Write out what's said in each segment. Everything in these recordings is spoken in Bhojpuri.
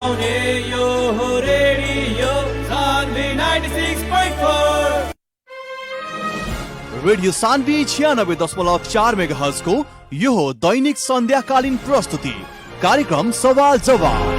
यो हो radio Sanvi 96.4 radio Sanvi 96.4 megahertz को यो हो दैनिक सन्ध्याकालीन प्रस्तुति कार्यक्रम सवाल जवाब।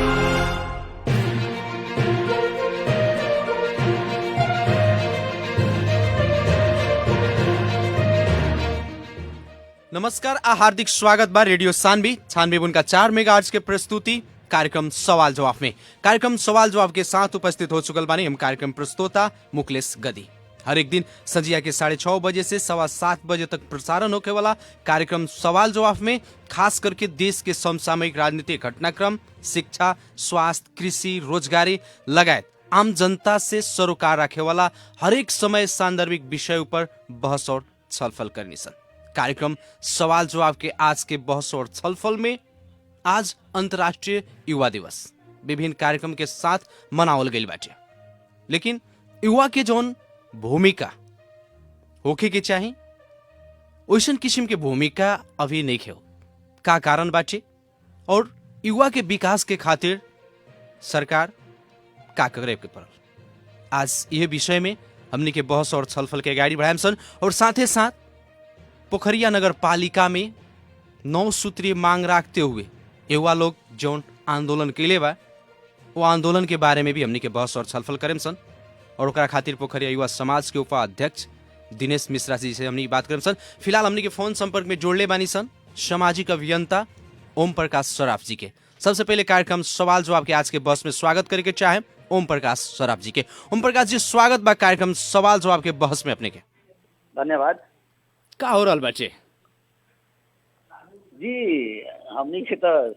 नमस्कार आ हार्दिक स्वागत बा रेडियो सान्वी 96.4 मेगाहर्ज के प्रस्तुति कार्यक्रम सवाल जवाब में। कार्यक्रम सवाल जवाब के साथ उपस्थित हो चुकल बानी हम कार्यक्रम प्रस्तोता मुकलेश गदी। हर एक दिन संजिया के 6:30 बजे से 7:15 बजे तक प्रसारण होने वाला कार्यक्रम सवाल जवाब में खास करके देश के समसामयिक राजनीतिक घटनाक्रम, शिक्षा, स्वास्थ्य, कृषि, रोजगारी लगायत आम जनता से सरोकार रखे वाला हरेक समय सांदर्भिक विषय पर बहस और छलफल करनी सन। कार्यक्रम सवाल जवाब के आज के बहस और छलफल में आज अंतर्राष्ट्रीय युवा दिवस विभिन्न कार्यक्रम के साथ मनावल गई बाटे, लेकिन युवा के जौन भूमिका होखे के चाही वैसन किस्म के भूमिका अभी नहीं खे। का कारण बाटे और युवा के विकास के खातिर सरकार का करे के पड़ल, आज यह विषय में हमनी के बहस और छलफल के गाड़ी बढ़ाएम सन। और साथे साथ पोखरिया नगर पालिका में 9 सूत्रीय मांग रखते हुए युवा लोग जौन आंदोलन कैले बा वो आंदोलन के बारे में भी हमनी के बहस और छलफल करेम सन। और ओकरा खातिर पोखरिया युवा समाज के उपाध्यक्ष दिनेश मिश्रा जी से हमनी बात करेम सन। फिलहाल हमनी के फोन संपर्क में जोड़ले बानी सन सामाजिक अभियंता ओम प्रकाश सराफ जी के। सबसे पहले कार्यक्रम सवाल जवाब के आज के बहस में स्वागत करे के चाहे ओम प्रकाश सराफ जी के। ओम प्रकाश जी स्वागत बा कार्यक्रम सवाल जवाब के बहस में अपने के। धन्यवाद। का हो रहल बाटे जी, हमनी के तो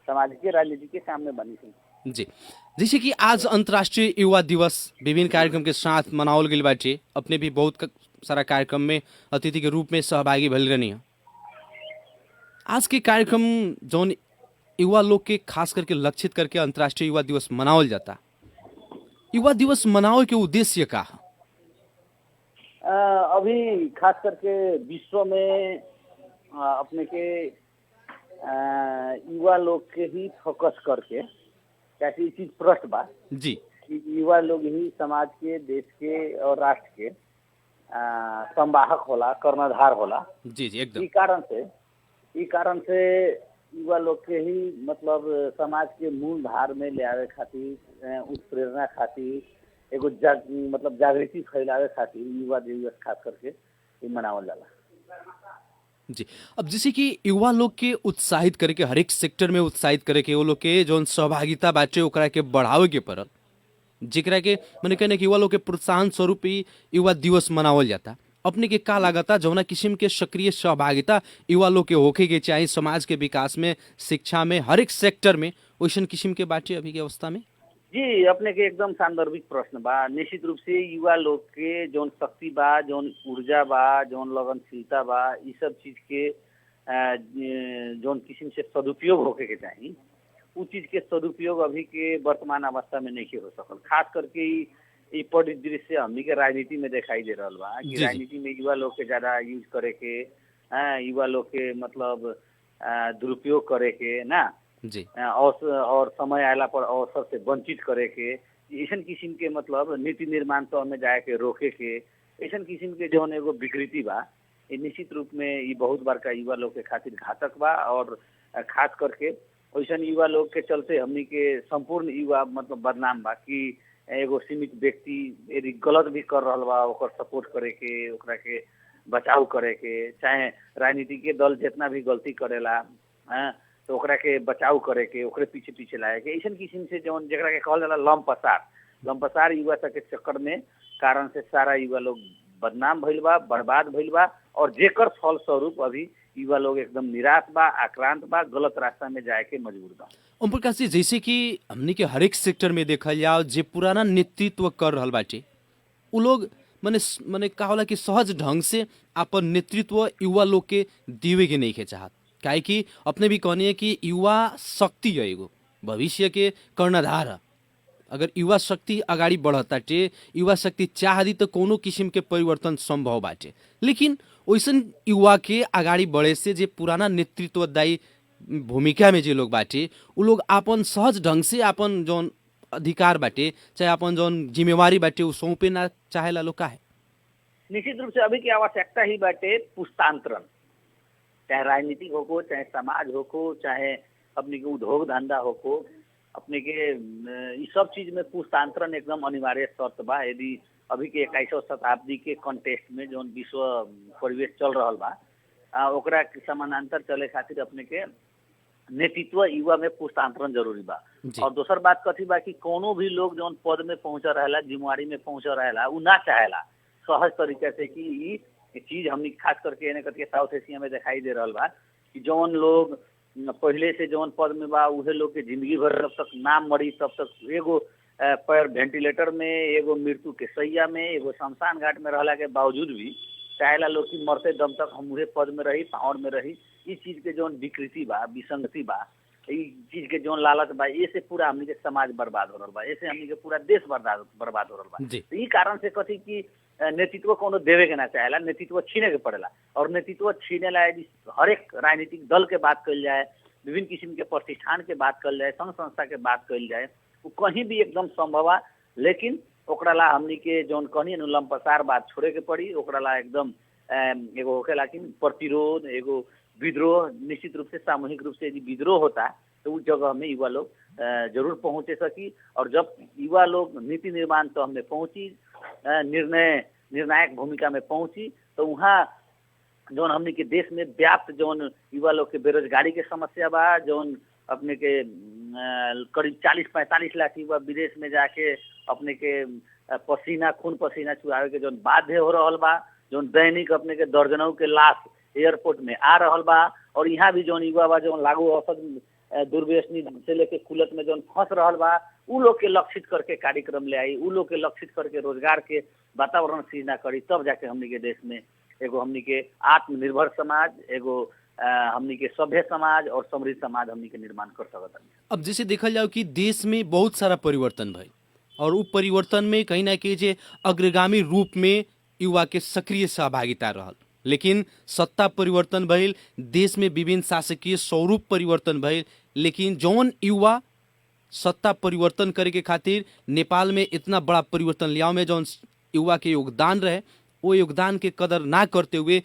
सामाजिक राजनीति के सामने बनी थी जी। जैसे कि आज अंतर्राष्ट्रीय युवा दिवस विभिन्न कार्यक्रम के साथ मनावल गई बाटे, अपने भी बहुत सारा कार्यक्रम में अतिथि के रूप में सहभागी भइल रहनी है। आज के कार्यक्रम जौन युवा लोग के खास करके लक्षित करके अंतर्राष्ट्रीय युवा दिवस मनावल जाता, युवा दिवस मनावे के उद्देश्य का है? अभी खास करके विश्व में अपने के युवा लोग के ही फोकस करके कैसी चीज प्रश्न बा जी कि युवा लोग ही समाज के, देश के और राष्ट्र के संवाहक होला, कर्णधार होला। जी जी एकदम। ई कारण से युवा लोग के ही मतलब समाज के मूल धार में ले आवे खातिर, उत्प्रेरणा खातिर, एगो मतलब जागृति फैलावे खातिर युवा दिवस खास करके ई मनावल जाला जी। अब जैसे कि युवा लोग के उत्साहित करे के हर एक सेक्टर में उत्साहित करे के वो लोग के जौन सहभागिता बाटे ओकरा के बढ़ावे के पड़ल, जेकरा के मैंने कहने कि युवा लोग के प्रोत्साहन स्वरूप ही युवा दिवस मनावल जाता। अपने के का लागता जौना किस्म के सक्रिय सहभागिता युवा लोग के होखे के चाहे समाज के विकास में, शिक्षा में, हर एक सेक्टर में वैसन किस्म के बाटे अभी के अवस्था में? जी, अपने के एकदम सांदर्भिक प्रश्न बा। निश्चित रूप से युवा लोग के जौन शक्ति बा, जौन ऊर्जा बा, जौन लगनशीलता बा, ई सब चीज के जौन किस्म से सदुपयोग होके के चाहिए, उ चीज के सदुपयोग अभी के वर्तमान अवस्था में नहीं हो सकल। खास करके ई परिदृश्य हमनी के राजनीति में दिखाई दे रहा बा कि राजनीति में युवा लोग के ज्यादा यूज करे के, युवा लोग के मतलब दुरुपयोग करे के ना जी, और समय आयला पर अवसर से वंचित करे के, ऐसन किस्म के मतलब नीति निर्माण तौर में जाए के रोके के, ऐसन किस्म के जौन एगो विकृति बा, ये निश्चित रूप में ये बहुत बार का युवा लोग के खातिर घातक बा। और खास करके वैसन युवा लोग के चलते हमनी के संपूर्ण युवा मतलब बदनाम बा कि एगो सीमित व्यक्ति यदि गलत भी कर रहा बा ओकर सपोर्ट करे के, ओकरा के बचाव करे के, चाहे राजनीति के दल जितना भी गलती करेला तो ओकरा के बचाव करे के, ओकरे पीछे पीछे लाए के, ऐसन किस्म से जौन जेकरा के कहल जाला लंपसार युवा सब के चक्कर में कारण से सारा युवा लोग बदनाम भइल बा, बर्बाद भइल बा। और जेकर फल स्वरूप अभी युवा लोग एकदम निराश बा, आक्रांत बा, गलत रास्ता में जाए के मजबूर बा। ओम प्रकाश जी, जैसे कि हमनी के हर एक सेक्टर में देखल जाओ जे पुराना नेतृत्व कर रहल बाटे उ लोग मने का होला कि सहज ढंग से अपन नेतृत्व युवा लोग के देवे के नहीं के चाहत, काहे कि अपने भी कहनी है कि युवा शक्ति है, एगो भविष्य के कर्णधार है। अगर युवा शक्ति अगाडि बढ़ताटे, युवा शक्ति चाहदी तो कोनो किसिम के परिवर्तन संभव बाटे, लेकिन वैसन युवा के अगाडि बढ़े से जे पुराना नेतृत्वदायी भूमिका में जे लोग बाटे उ लोग आपन सहज ढंग से आपन जौन अधिकार बाटे चाहे आपन जौन जिम्मेवारी बाटे उ सौंपे ना चाहेला लोग काहे? निश्चित रूप से अभी की आवश्यकता ही बाटे पुस्तांतरण, चाहे राजनीतिक होको, चाहे समाज होको, चाहे अपने के उद्योग धंधा होको, अपने के ये सब चीज में पुस्तांतरण एकदम अनिवार्य शर्त बा। यदि अभी के 21वीं शताब्दी के कॉन्टेक्स्ट में जो विश्व परिवेश चल रहा बा ओकरा के समानांतर चले खातिर अपने के नेतृत्व युवा में पुस्तांतरण जरूरी बा। और दूसर बात कथी बा कि कोनो भी लोग जो पद में पहुंच रहेला, जिम्मेवारी में पहुंच रहेला, उ ना चाहेला सहज तरीके से कि ये चीज हमने खास करके एने करके साउथ एशिया में दिखाई दे रहा बा कि जौन लोग पहले से जौन पद में बा उहे लोग के जिंदगी भर जब तक नाम मरी तब तक एगो पैर वेंटिलेटर में, एगो मृत्यु के सैया में, एगो शमशान घाट में रहला के बावजूद भी चाहेला लोग कि मरते दम तक हम उहे पद में रही, पावर में रही। इस चीज के जौन विकृति बा, विसंगति बा, इस चीज के जौन लालच बा, ये पूरा हमनी के समाज बर्बाद हो रहा बा, ऐसे हमनी के पूरा देश बर्बाद हो रहा बा। तो ई कारण से कथी कि नेतृत्व कोनो देवे के ना चाहेला, नेतृत्व छीने के पड़ेला। और नेतृत्व छीने ला यदि हरेक राजनीतिक दल के बात कल जाए, विभिन्न किस्म के प्रतिष्ठान के बात कल जाए, संघ संस्था के बात कल जाए, वो कहीं भी एकदम संभव है। लेकिन ओकरा ला हमनी के जौन कहनी लंपसार बात छोड़े के पड़ी, ओकरा ला एकदम एगो होखेला कि प्रतिरोध, एगो विद्रोह, निश्चित रूप से सामूहिक रूप से यदि विद्रोह होता तो उस जगह में युवा लोग जरूर पहुंचे सकी। और जब युवा लोग नीति निर्माण तो हमें पहुंची, निर्णायक भूमिका में पहुंची, तो वहाँ जौन हमने के देश में व्याप्त जौन युवा लोग के बेरोजगारी के समस्या बा, जौन अपने के करीब 40-45 लाख युवा विदेश में जाके अपने के खून पसीना चुरावे के जौन बाध्य हो रहा बा, जौन दैनिक अपने के दर्जनों के लाश एयरपोर्ट में आ रहा बा। और यहाँ भी जौन युवा बा जौन लागू औषध दुर्व्यसनी से लेके कुलत में जौन फंस रहा बा, उ लोग के लक्षित करके कार्यक्रम ले आई, उ लोग के लक्षित करके रोजगार के वातावरण सृजना करी, तब जाके हमनी के देश में एगो हमनी के आत्मनिर्भर समाज, एगो हमनी के सभ्य समाज और समृद्ध समाज हमनी के निर्माण कर सकत। अब जैसे देखल जाओ कि देश में बहुत सारा परिवर्तन भई और उ परिवर्तन में कहीं ना कहीं जे अग्रगामी रूप में युवा के सक्रिय सहभागिता रहल, लेकिन सत्ता परिवर्तन भइल, देश में विभिन्न शासकीय स्वरूप परिवर्तन भइल, लेकिन जौन युवा सत्ता परिवर्तन करे के खातिर नेपाल में इतना बड़ा परिवर्तन लियाओ में जौन युवा के योगदान रहे, वो योगदान के कदर ना करते हुए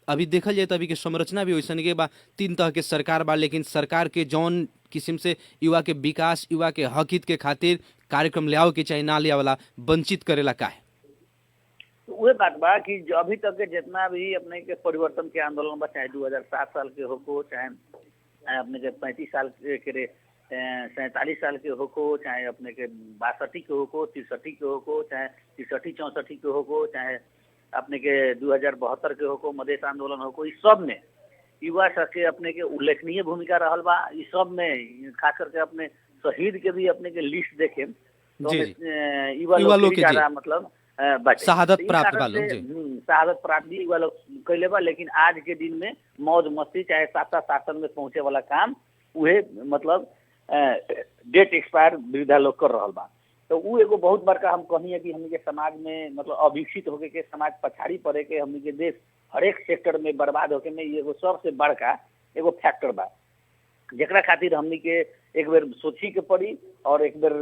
अभी देखल जाए तो अभी के संरचना भी वैसन के बा, 3 तरह के सरकार बा, लेकिन सरकार के जौन किस्म से युवा के विकास, युवा के हक हित के खातिर कार्यक्रम लियाओ के चाहे ना लियावला वंचित करेला काहे? वही बात बा कि अभी तक के जितना भी अपने के परिवर्तन के आंदोलन बा, चाहे 2007 साल के होको, चाहे अपने के 35 साल के 47 साल के होको, चाहे अपने के 62 के होको, 63 के होको, चाहे 63-64 के होको, चाहे अपने के 2072 के होको, मधेश आंदोलन होको, इस सब में युवा सबके अपने के उल्लेखनीय भूमिका रहल बा। इस सब में खास करके अपने शहीद के भी अपने के लिस्ट देखे तो युवा लोग के ज्यादा मतलब शहादत प्राप्त शहादत प्राप्त भी युवा लोग कैले बा। लेकिन आज के दिन में मौज मस्ती चाहे सत्ता शासन में पहुंचे वाला काम उहे मतलब डेट एक्सपायर वृद्धा लोग कर रहा बा। तो वो एगो बहुत बड़का हम कही है कि हमनी के समाज में मतलब अविकसित होके के समाज पछाड़ी पड़े के, हमनी के देश हरेक सेक्टर में बर्बाद होके में एगो सबसे बड़का एगो फैक्टर बा, जेकरा खातिर हमनी के एक बेर सोची के पड़ी और एक बेर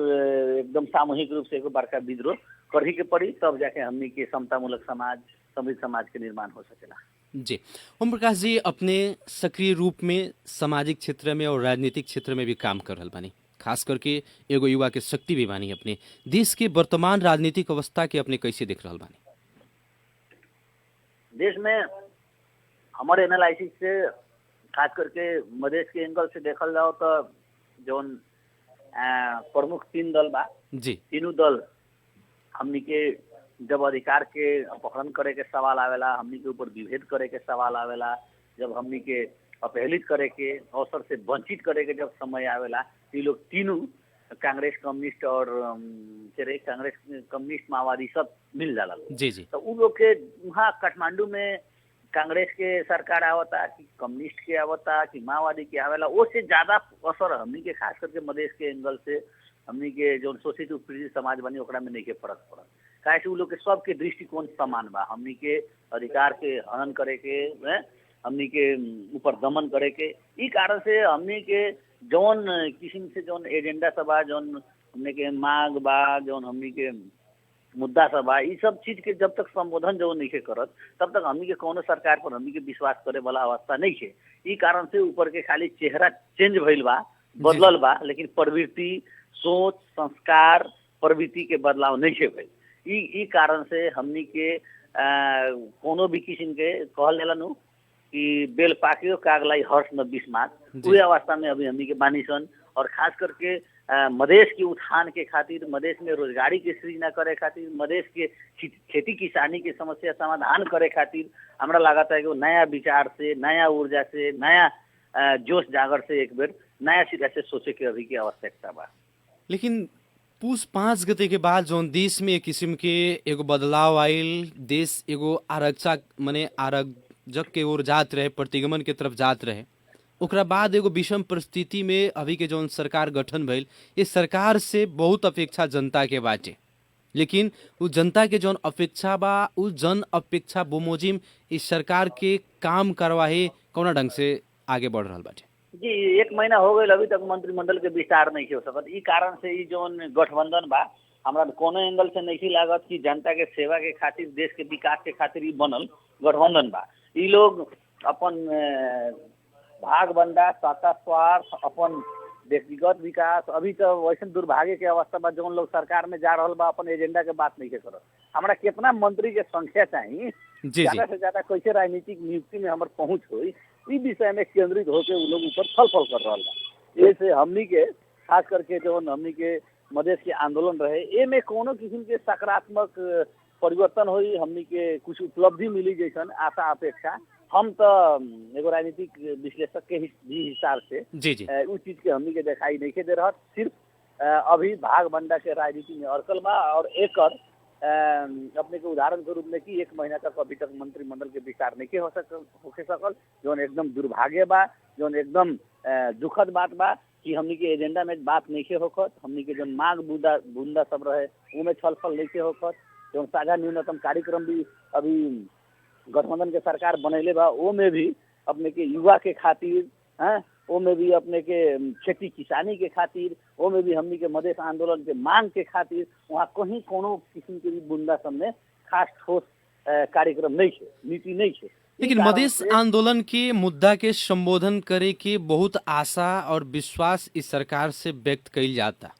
एकदम सामूहिक रूप से एगो बड़का विद्रोह करही के पड़ी, तब जाके हमनी के समतामूलक समाज, समृद्ध समाज के निर्माण हो सकेला। जी ओम प्रकाश जी, अपने सक्रिय रूप में सामाजिक क्षेत्र में और राजनीतिक क्षेत्र में भी काम कर रहल बानी, खास करके एगो युवा के शक्ति भी बानी। अपने देश के वर्तमान राजनीतिक अवस्था के अपने कैसे देख रहल बानी? देश में हमारे एनालिसिस से खास करके मधेश के एंगल से देखल जाओ तो जौन प्रमुख 3 दल बा, जी तीनों दल हमनी के जब अधिकार के अपहरण करे के सवाल आवेला, हमनी के ऊपर विभेद करे के सवाल आवेला, जब हमनी के अपहेलित करे के अवसर से वंचित करे के जब समय आवेला, ये लोग तीनों कांग्रेस कम्युनिस्ट और कांग्रेस कम्युनिस्ट माओवादी सब मिल जाला लोग। जी जी तो उन लोग के वहाँ काठमांडू में कांग्रेस के सरकार आवता कि कम्युनिस्ट के आवता कि माओवादी के आवेला, उससे ज्यादा असर हमनी के खास करके मधेश के एंगल से हमनी के जो शोषित उत्पीड़ित समाज बनी ओकरा में नहीं के फर्क पड़ल। काहे से उ लोग के सबके दृष्टिकोण समान बा, हमनी के अधिकार के हनन करे के हमनी के ऊपर दमन करे के। ई कारण से हमनी के जौन किस्म से जौन एजेंडा सब बा, जौन हमनी के मांग बा, जौन हमनी के मुद्दा सब बा, ई सब चीज के जब तक संबोधन जो नहीं के करत तब तक हमनी के कोनो सरकार पर हमनी के विश्वास करे वाला अवस्था नहीं है। ई कारण से ऊपर के खाली चेहरा चेंज भइल बा, बदलल बा, लेकिन प्रवृत्ति, सोच, संस्कार, प्रवृत्ति के बदलाव नहीं है भइल। ई कारण से हमनी के कोनो भी किस्म के कहल जाला नु कि बेल पाकियो कागलाई हर्ष न बिस्मात, उहे अवस्था में अभी हमनी के बानी सन। और खास करके मधेश के उत्थान के खातिर, मधेश में रोजगारी के सृजना करे खातिर, मधेश के खेती किसानी के समस्या समाधान करे खातिर हमरा लागत है कि नया विचार से, नया ऊर्जा से, नया जोश जागर से एक बेर नया सिरा से सोचे के अभी की आवश्यकता बा। लेकिन पुस 5 गते के बाद जौन देश में एक किस्म के एगो बदलाव आयल, देश एगो आरक्षक माने आरक्षक के ओर जात रहे, प्रतिगमन के तरफ जात रहे, ओकरा बाद एगो विषम परिस्थिति में अभी के जौन सरकार गठन भइल, इस सरकार से बहुत अपेक्षा जनता के बाटे, लेकिन उ जनता के जौन अपेक्षा बा, उ जन अपेक्षा बोमोजिम इस सरकार के काम करवाहे कौना ढंग से आगे बढ़ रहा बाटे। जी 1 महीना हो गए अभी तक मंत्रिमंडल के विस्तार नहीं हो सकत। ई कारण से ई जौन गठबंधन बा, हमरा कोनो एंगल से नहीं लागत कि जनता के सेवा के खातिर, देश के विकास के खातिर ई बनल गठबंधन बा। ई लोग अपन भागबंदा, सत्ता स्वार्थ, अपन व्यक्तिगत विकास, अभी तो वैसे दुर्भाग्य के अवस्था बा जौन लोग सरकार में जा रहा बा, अपन एजेंडा के बात नहीं के करत। हमरा कितना मंत्री के संख्या चाहिए, ज्यादा से ज्यादा कैसे राजनीतिक नियुक्ति में हमारे पहुंच हुई, ई विषय में केंद्रित होकर वो लोग ऊपर छलफल कर रहा बा। जैसे हमनी के खास करके जो हमनी के मधेश के आंदोलन रहे, ए में कोनो किस्म के सकारात्मक परिवर्तन हुई, हमनी के कुछ उपलब्धि मिली जैसन आशा अपेक्षा हम तो एगो राजनीतिक विश्लेषक के भी हिसाब से उस चीज के हमनी के दिखाई नहीं के दे रहा। सिर्फ अभी भागबंदा के राजनीति में अड़कल बा और एक अपने के उदाहरण के रूप में कि 1 महीना तक अभी तक मंत्रिमंडल के विस्तार नहीं होके सकल, जो एकदम दुर्भाग्य बा, जो एकदम दुखद बात बा कि हमनी के एजेंडा में बात नहीं होखत, हमनी के जो मांग बूंदा सब रहे उनमें छलफल नहीं होखत, जो साझा न्यूनतम कार्यक्रम भी अभी गठबंधन के सरकार बनैले बा, वो में भी अपने के युवा के खातिर, हैं, वो में भी अपने के खेती किसानी के खातिर, वो में भी हमनी के मधेश आंदोलन के मांग के खातिर वहाँ कहीं कोनो किस्म के भी बुंदा सबने खास ठोस कार्यक्रम नहीं है, नीति नहीं है। लेकिन मधेश आंदोलन के मुद्दा के संबोधन करे के बहुत आशा और विश्वास इस सरकार से व्यक्त कइल जाता।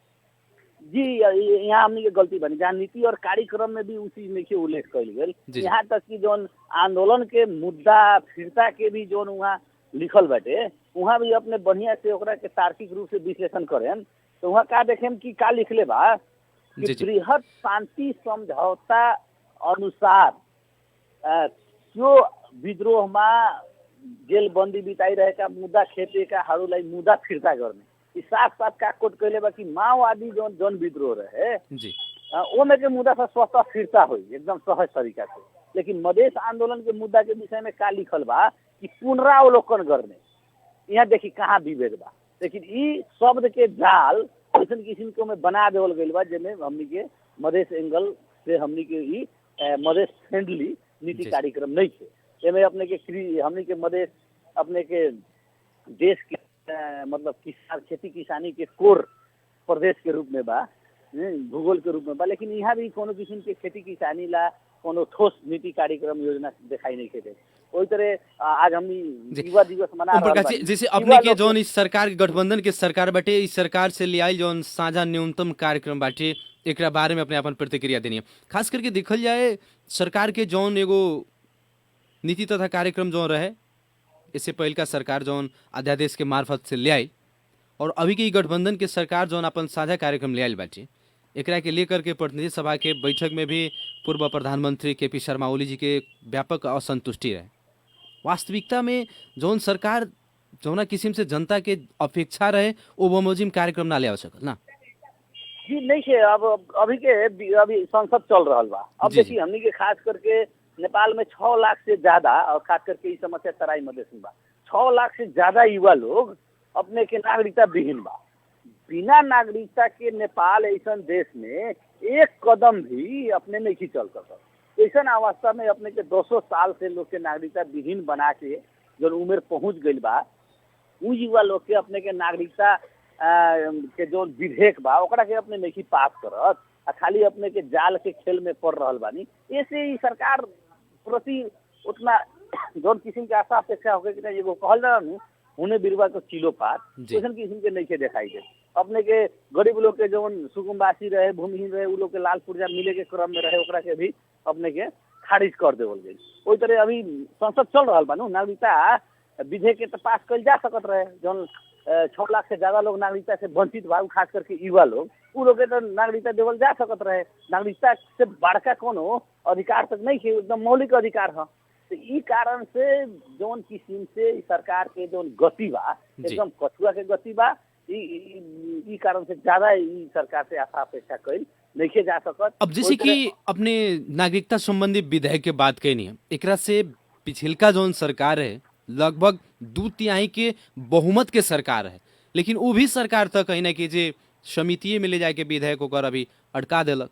जी यहाँ हमनी के गलती बनी, जहाँ नीति और कार्यक्रम में भी उसी में के उल्लेख कइल गेल, यहाँ तक कि जो आंदोलन के मुद्दा फिरता के भी जो वहाँ लिखल बाटे, वहाँ भी अपने बढ़िया से ओकरा के तार्किक रूप से विश्लेषण करें तो वहाँ का देखें कि का लिखले बा कि बृहद शांति समझौता अनुसार जो विद्रोह में जेल बंदी बिताई रहेका मुद्दा खेपे का हरूलाई मुद्दा फिर्ता गर्ने, साथ साथ का कोट कहले बा कि माओवादी जौन विद्रोह रहे ओमे के मुद्दा से स्वतः फिरता हुई एकदम सहज तरीका से। लेकिन मधेश आंदोलन के मुद्दा के विषय में का लिखल बा कि पुनरावलोकन करने, यहाँ देखी कहाँ विवेक बा। लेकिन ई शब्द के जाल ऐसा किस्म के में बना देवल गइल बा जेमे हमनी के मधेश एंगल से हमनी के ई मधेश फ्रेंडली नीति कार्यक्रम नहीं है। एमे अपने के हमनी के मधेश अपने के देश के मतलब किसान खेती किसानी के कोर प्रदेश के रूप में बा, भूगोल के रूप में बा, लेकिन यहाँ भी कोनो किस्म के खेती किसानी ला कोनो ठोस नीति कार्यक्रम योजना दिखाई नहीं के दे। वही तरह आज हम युवा दिवस मना रहे हैं, जैसे अपने के जौन इस सरकार गठबंधन के सरकार बाटे, इस सरकार से ले आयल जौन साझा न्यूनतम कार्यक्रम बाटे, एक बारे में अपने अपन प्रतिक्रिया देनी है। खास करके देखल जाए सरकार के जौन एगो नीति तथा कार्यक्रम जौन रहे, इससे पहल का सरकार जौन अध्यादेश के मार्फत से ले आई और अभी के गठबंधन के सरकार जौन अपन साझा कार्यक्रम ले आयल बाटे, एकरा के लेकर के प्रतिनिधि सभा के बैठक में भी पूर्व प्रधानमंत्री केपी शर्मा ओली जी के व्यापक असंतुष्टि रहे। वास्तविकता में जौन सरकार जौना किस्म से जनता के अपेक्षा रहे वो बोमोजिम कार्यक्रम ना ले आ सकल ना जी नहीं है। अब अभी संसद चल रहा बा। अब देखिए हमनी के खास करके नेपाल में 6 लाख से ज्यादा और खास करके इस समस्या तराई मधेश में बा, 6 लाख से ज्यादा युवा लोग अपने के नागरिकता विहीन बा। बिना नागरिकता के नेपाल ऐसा देश में एक कदम भी अपने नहीं चल सकता। ऐसा अवस्था में अपने के 200 साल से लोग के नागरिकता विहीन बना के जो उम्र पहुंच गई बा उ युवा लोग के अपने के नागरिकता के जो विधेयक बा ओकरा के अपने नहीं पास करत आ खाली अपने के जाल के खेल में पड़ रहल बानी। ऐसे ही सरकार प्रति उतना जौन किस्म के आशा अपेक्षा होके कि एगो कहल जाला नु हुने बिरवा को चिलो पात वैसन किस्म के नहीं दिखाई दे। अपने के गरीब लोग के जौन सुकुम्बासी रहे भूमिहीन रहे उ लोग के लाल पुर्जा मिले के क्रम में रहे ओकरा के भी अपने के खारिज कर देवल गई। ओई तरह अभी संसद चल रहा बा नु नागरिकता विधेयक के तो पास कल जा सकत रहे जौन 6 लाख से ज्यादा लोग नागरिकता से वंचित बा खास करके युवा लोग उ लोग के तो नागरिकता देवल जा सकत रहे। नागरिकता से बड़का कोनो अधिकार तक नहीं है, एकदम मौलिक अधिकार है। तो ई कारण से जौन किस्म से सरकार के जौन गति बा एकदम कछुआ के गति बा ई कारण से ज्यादा ई सरकार से आशा अपेक्षा कइल नहीं जा सकत। अब जैसे कि अपने नागरिकता संबंधी विधेयक के बात कहनी है एकरा से पिछिलका जौन सरकार है लगभग 2/3 के बहुमत के सरकार है, लेकिन वो भी सरकार तक कहीं ना कहीं जे समिति में ले जाके विधेयक होकर अभी अटका देलक।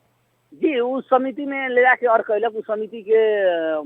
जी उस समिति में ले जाके और कैलक। उस समिति के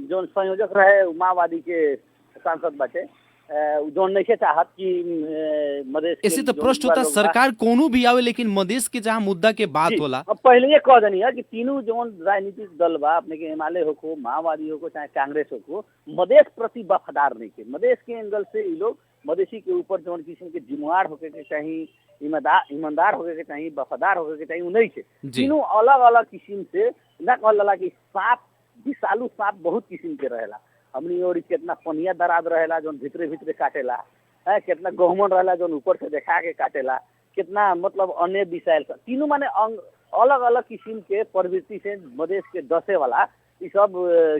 जो संयोजक रहे माओवादी के सांसद बाटे जो नहीं चाहत कि मधेश ऐसे तो प्रश्न होता सरकार कोनो भी आवे लेकिन मधेश के जहाँ मुद्दा के बात होला। अब पहले ये कह देनी है कि तीनों जो राजनीतिक दल बा अपने के हिमालय हो माओवादी हो चाहे कांग्रेस हो मधेश प्रति वफादार नहीं के। मधेश के एंगल से ये लोग मधेशी के ऊपर जो किस्म के जिम्मेवार होके के चाहिए ईमानदार होके के चाहिए वफादार होके के चाहिए नहीं है। तीनों अलग अलग किस्म से ना कहला कि सांप विषालु सांप बहुत किस्म के रहेला। हमनी और कितना पनिया दराद रहेला जो भितरे भितरे काटेला है, कितना गहमन रहेला जो ऊपर से देखा के काटेला, कितना मतलब अन्य विषायल तीनों माने अलग अलग किस्म के प्रवृत्ति से मधेश के दसे वाला ये सब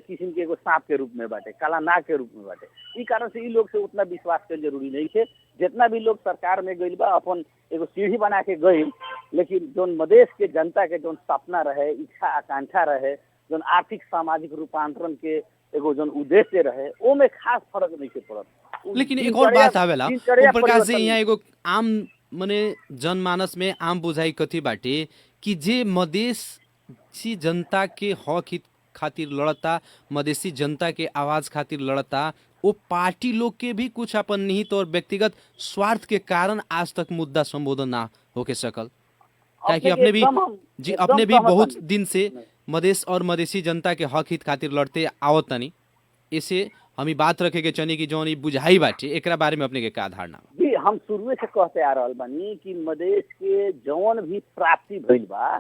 किस्म के एगो सांप के रूप में बाटे, काला नाग के रूप में बाटे। ई कारण से ई लोग से उतना विश्वास कर जरूरी नहीं है। जितना भी लोग सरकार में गइल बा अपन एगो सीढ़ी बना के गइल, लेकिन जो मधेश के जनता के जो सपना रहे इच्छा आकांक्षा रहे जो आर्थिक सामाजिक रूपांतरण के एगो जो उद्देश्य रहे ओ में खास फर्क नहीं के पड़त। लेकिन एक और बात आवेला ओम प्रकाश से यहाँ एगो आम मने जनमानस में आम बुझाई कथी बाटे कि जे मधेसी जनता के हक हित खातिर लड़ता, मधेसी जनता के आवाज खातिर लड़ता, वो पार्टी लोग के भी कुछ अपन निहित और व्यक्तिगत स्वार्थ के कारण आज तक मुद्दा संबोधन ना होके सकल। ताकि अपने भी बहुत दिन से मधेश और मधेसी जनता के हक हित खातिर लड़ते आवत तनी। इसे हमी बात रखे के चनी की जौन ई बुझाई बाटे एकरा बारे में अपने के का धारणा? जी हम शुरू से कहते आ रहल बानी कि मधेश के जौन भी प्राप्ति भइल बा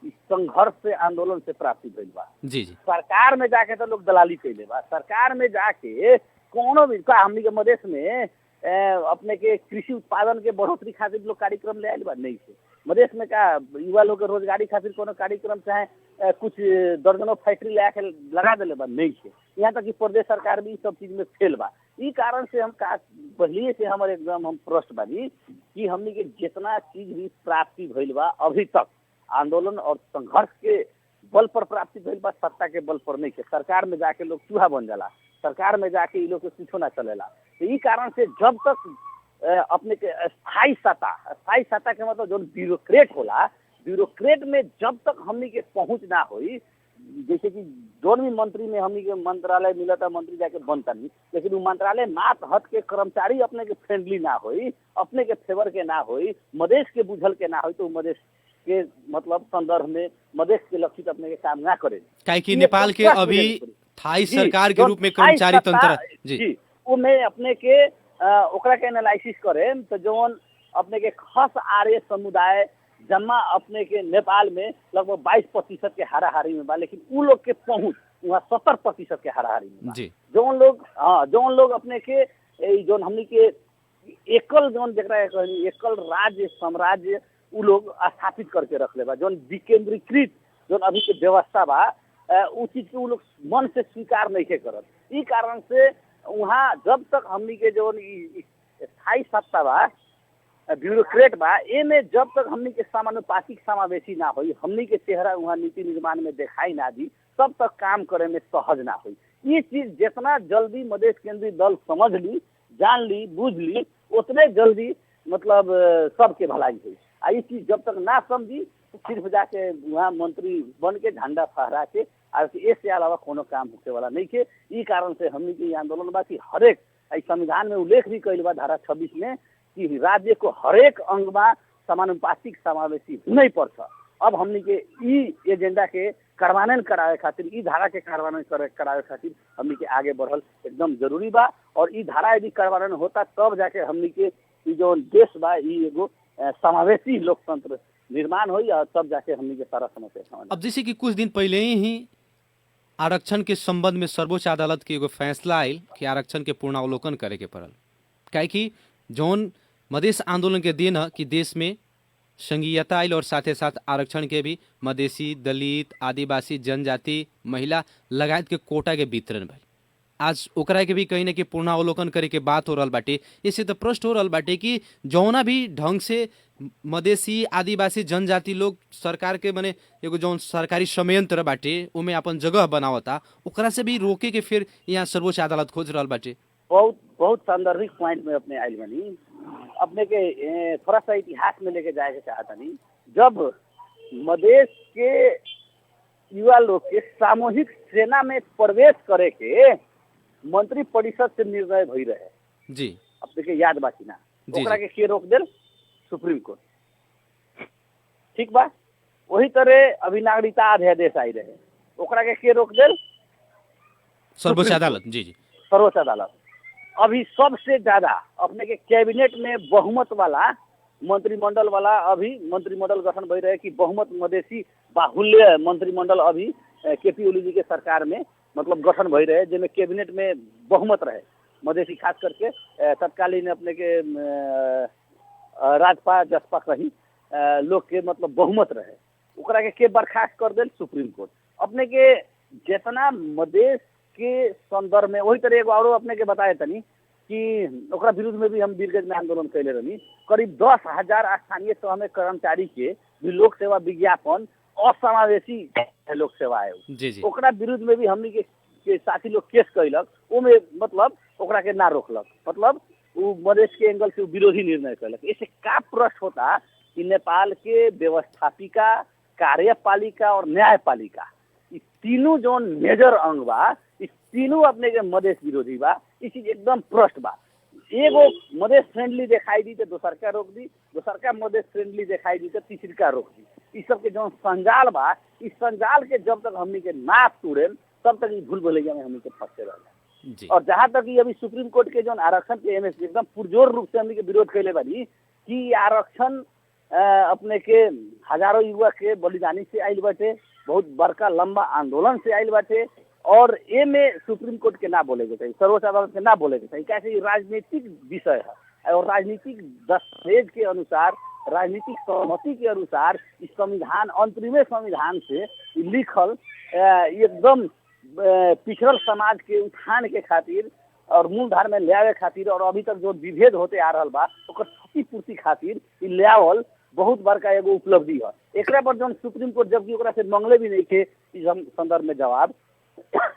संघर्ष से आंदोलन से प्राप्ति भइल बा। जी जी सरकार में जाके तो लोग दलाली कैले बा। सरकार में जाके कोनो भी का हमनी के मधेश में अपने के कृषि उत्पादन के बढ़ोतरी खातिर लोग कार्यक्रम ले आयल बा नहीं है। मधेश में का युवा लोग के रोजगारी खातिर कोनो कार्यक्रम चाहे कुछ दर्जनों फैक्ट्री ले आके लगा दिले बा नहीं है। यहाँ तक कि प्रदेश सरकार भी सब चीज में फेल बा। ई कारण से हम का पहले से हमारे एकदम हम प्रश्न बानी कि हमनी के जितना चीज भी प्राप्ति भइल बा अभी तक आंदोलन और संघर्ष के बल पर प्राप्ति भइल बा, सत्ता के बल पर नहीं है। सरकार में जाके लोग चूहा बन जाला, सरकार में जाके ये लोग के कुछो ना चलेला। तो ई कारण से जब तक अपने के स्थायी सत्ता के मतलब जो ब्यूरोक्रेट होला, ब्यूरोक्रेट में जब तक हमनी के पहुंच ना होई, जैसे कि जोन भी मंत्री में हमनी के मंत्रालय मिलता मंत्री जाके बनता नहीं, लेकिन वो मंत्रालय मात हट के कर्मचारी अपने के फ्रेंडली ना होई, अपने के फेवर के ना होई, मधेश के बुझल के ना होई, तो मधेश के मतलब संदर्भ में मधेश के लक्षित अपने के काम ना करे। काहे कि नेपाल के अभी थाई सरकार के रूप में कर्मचारी तंत्र जी वो में अपने के ओकरा के एनालिसिस करे तो जोन अपने के खस आर्य समुदाय जमा अपने के नेपाल में लगभग 22% के हाराहारी में बा, लेकिन उ लोग के पहुंच वहाँ 70% के हाराहारी में बा। जोन लोग अपने के जोन हमनी के एकल जोन जरा एकल राज्य साम्राज्य उ लोग स्थापित करके रख ले बा। जोन विकेंद्रीकृत जोन अभी के व्यवस्था बा उ चीज के उ लोग मन से स्वीकार नहीं के करत। ई कारण से वहाँ जब तक हमनी के जो स्थायी सत्ता बा ब्यूरोक्रेट बा ए में जब तक हमनी के समानुपातिक समावेशी ना होई, हमनी के चेहरा वहाँ नीति निर्माण में दिखाई ना दी, तब तक काम करे में सहज ना होई। ये चीज जितना जल्दी मधेश केंद्रीय दल समझ ली, जान ली, बुझ ली, उतने जल्दी मतलब सबके भलाई हुई। आ ये चीज जब तक ना समझी तो सिर्फ जाके वहाँ मंत्री बन के झंडा फहरा के इससे अलावा कोनो काम होने वाला नहीं के। ई कारण से हमनी के आंदोलन बा कि हरेक संविधान में उल्लेख भी कैल बा धारा 26 में कि राज्य को हरेक अंग में समानुपातिक समावेशी हुनै पर्छ। अब हमनी के ई एजेंडा के कार्यान्वयन करावे खातिर, ई धारा के कार्यान्वयन करावे खातिर हमनी के आगे बढ़ल एकदम जरूरी बा। और ई धारा यदि कार्यान्वयन होता तब जाके हमनी के ई जो देश बा ई एगो समावेशी लोकतंत्र निर्माण हुई और तब जाके हमनी के सारा समस्या समाधान। अब जैसे कि कुछ दिन पहले ही आरक्षण के संबंध में सर्वोच्च अदालत के एगो फैसला आयल कि आरक्षण के पुनरावलोकन करे के पड़ल, काहे कि जौन मधेश आंदोलन के दिन है कि देश में संघीयता आयल और साथे साथ आरक्षण के भी मधेसी, दलित, आदिवासी, जनजाति, महिला लगायत के कोटा के वितरण भइल। आज ओकरा के भी कहीं ना कहीं पुनरावलोकन करे के बात हो रहल बाटे। इससे तो प्रश्न हो रहल बाटे कि जौना भी ढंग से मधेसी, आदिवासी, जनजाति लोग सरकार के मने एगो जौन सरकारी संयंत्र बाटे उमे अपन जगह बनावता, ओकरा से भी रोके के फिर यहाँ सर्वोच्च अदालत खोज रहल बाटे। बहुत सांदर्भिक पॉइंट में अपने आयल बनी। अपने के थोड़ा सा इतिहास में लेके जाए के चाहता नहीं। जब मधेश के युवा लोग के सामूहिक सेना में प्रवेश करे के मंत्री परिषद से निर्णय भई रहे जी, अपने के याद बाकी ना, ओकरा के रोक देल सुप्रीम कोर्ट। ठीक बा, वही तरह अभी नागरिकता अध्यादेश आई रहे, ओकरा के रोक देल सर्वोच्च अदालत। जी जी, सर्वोच्च अदालत। अभी सबसे ज्यादा अपने के कैबिनेट में बहुमत वाला मंत्रिमंडल वाला अभी मंत्रिमंडल गठन भई रहे कि बहुमत मधेसी बाहुल्य मंत्रिमंडल अभी केपी ओली जी के सरकार में मतलब गठन भई रहे, जिनमें कैबिनेट में बहुमत रहे मधेसी, खास करके तत्कालीन अपने के राजपा जसपा कहीं लोग के मतलब बहुमत रहे, ओकरा के बर्खास्त कर देल सुप्रीम कोर्ट। अपने के जितना मधेश के संदर्भ में वही तरह एगो और अपने के बताए तनी कि ओकरा विरुद्ध में भी हम वीरगंज में आंदोलन कैले रही। करीब 10,000 स्थानीय सेवा में कर्मचारी के भी लोक सेवा विज्ञापन असमावेशी लोक सेवा है, ओकरा विरुद्ध में भी हमनी के साथी लोग केस कैलक, ओमे मतलब ओकरा के ना रोकलक, मतलब वो मधेश के एंगल से विरोधी निर्णय कैलक। इससे का प्रश्न होता कि नेपाल के व्यवस्थापिका, कार्यपालिका और न्यायपालिका इस तीनों जो मेजर अंग बा, इस तीनों अपने के मधेश विरोधी बा। इस चीज एकदम प्रश्न बा। एगो मधेश फ्रेंडली दिखाई दी तो दोसर का रोक दी, दोसर का मधेश फ्रेंडली दिखाई दी तो तीसरी का रोक दी। इस सब के जो संजाल बा, इस संजाल के जब तक हमनी के ना तोड़े तब तक भूल भुलैया में हमनी के फंसे रह। और जहाँ तक ये अभी सुप्रीम कोर्ट के जो आरक्षण के एमएस एकदम पुरजोर रूप से हमनी के विरोध कैले बानी कि आरक्षण अपने के हजारों युवा के बलिदानी से आयल बाटे, बहुत बड़का लंबा आंदोलन से आयल बाटे, और ए में सुप्रीम कोर्ट के ना बोले के चाहिए, सर्वोच्च अदालत के ना बोले के चाहिए। कैसे राजनीतिक विषय है और राजनीतिक दस्तावेज के अनुसार, राजनीतिक सहमति के अनुसार इस संविधान, अंतरिम संविधान से लिखल एकदम पिछड़ल समाज के उत्थान के खातिर और मूलधार में ले आवे खातिर और अभी तक जो विभेद होते आ रहा बा ओकर क्षतिपूर्ति खातिर ले आवल बहुत बड़का एगो उपलब्धि है। एकरा पर जो सुप्रीम कोर्ट जबकि ओकरा से मंगले भी नहीं थे इस संदर्भ में जवाब,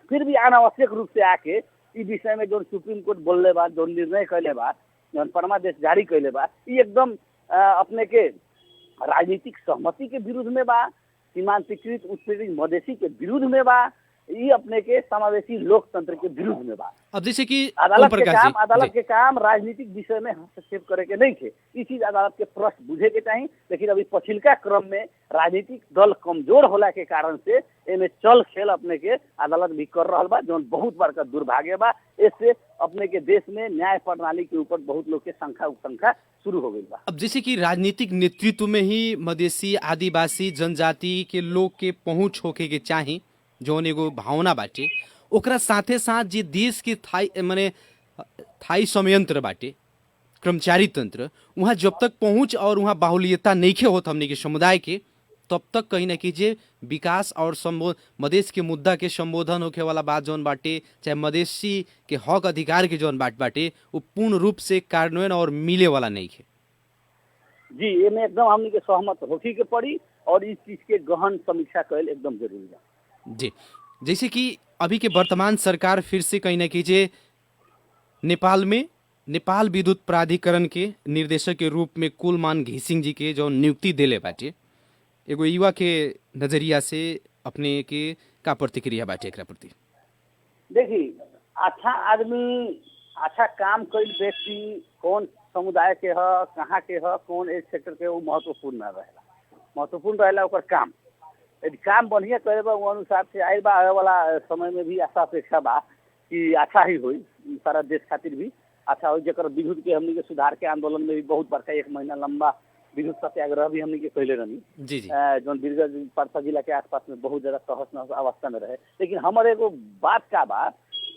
फिर भी अनावश्यक रूप से आके इस विषय में जो सुप्रीम कोर्ट बोलले बा, जो निर्णय कैले बा, जो परमादेश जारी कैले बा, ये एकदम अपने के राजनीतिक सहमति के विरुद्ध में बा, सीमांतकृत उत्पीड़ित मधेसी के विरुद्ध में बा, ये अपने के समावेशी लोकतंत्र के विरुद्ध में बा। अब जैसे कि अदालत के काम राजनीतिक विषय में हस्तक्षेप करे के नहीं थे, इस चीज अदालत के प्रश्न बुझे के चाहिए। लेकिन अभी पछिलका क्रम में राजनीतिक दल कमजोर होला के कारण से एमे चल खेल अपने के अदालत भी कर रहा बा, जो बहुत बड़का दुर्भाग्य बा। इससे अपने के देश में न्याय प्रणाली के ऊपर बहुत लोग के संख्या शुरू हो गई बा। अब जैसे कि राजनीतिक नेतृत्व में ही मधेसी, आदिवासी, जनजाति के लोग के पहुंच होके के चाही, जौन एगो भावना बाटे, ओकरा साथे साथ जे देश के थाई संयंत्र बाटे, कर्मचारी तंत्र, वहाँ जब तक पहुंच और वहाँ बाहुल्यता नइखे होत हमने के समुदाय के, तब तक कहीं ना कहीं जे विकास और मधेश के मुद्दा के संबोधन होखे वाला बात जौन बाटे, चाहे मधेसी के हक अधिकार के जौन बात बाटे, वो पूर्ण रूप से कार्यान्वयन और मिले वाला नहीं है। जी, ये में एकदम हमने के सहमत होके के पड़ी और इस चीज के गहन समीक्षा कैल एकदम जरूरी है। जी, जैसे कि अभी के वर्तमान सरकार फिर से कहीं ना कीजिए नेपाल में नेपाल विद्युत प्राधिकरण के निर्देशक के रूप में कुलमान घिसिङ जी के जो नियुक्ति दिले बाटे, एगो युवा के नजरिया से अपने के का प्रतिक्रिया बाटे एकरा प्रति? देखिए, अच्छा आदमी अच्छा काम कईल व्यक्ति कौन समुदाय के ह, कहाँ के ह, कौन एज सेक्टर के, वो महत्वपूर्ण ना रहेला। महत्वपूर्ण रहेला ओकर काम। यदि काम बढ़िया करे बा वो अनुसार से आए बा, आए वाला समय में भी आशा अपेक्षा बा कि अच्छा ही होई, सारा देश खातिर भी अच्छा हो। जकर विद्युत के हमनी के सुधार के आंदोलन में भी बहुत बड़का 1 महीना लंबा विद्युत सत्याग्रह भी हमनी के कैले रहनी, जी जी जौन बीरगंज परसा जिला के आसपास में बहुत ज्यादा तहस नहस अवस्था में रहे। लेकिन हमारे एगो बात का बा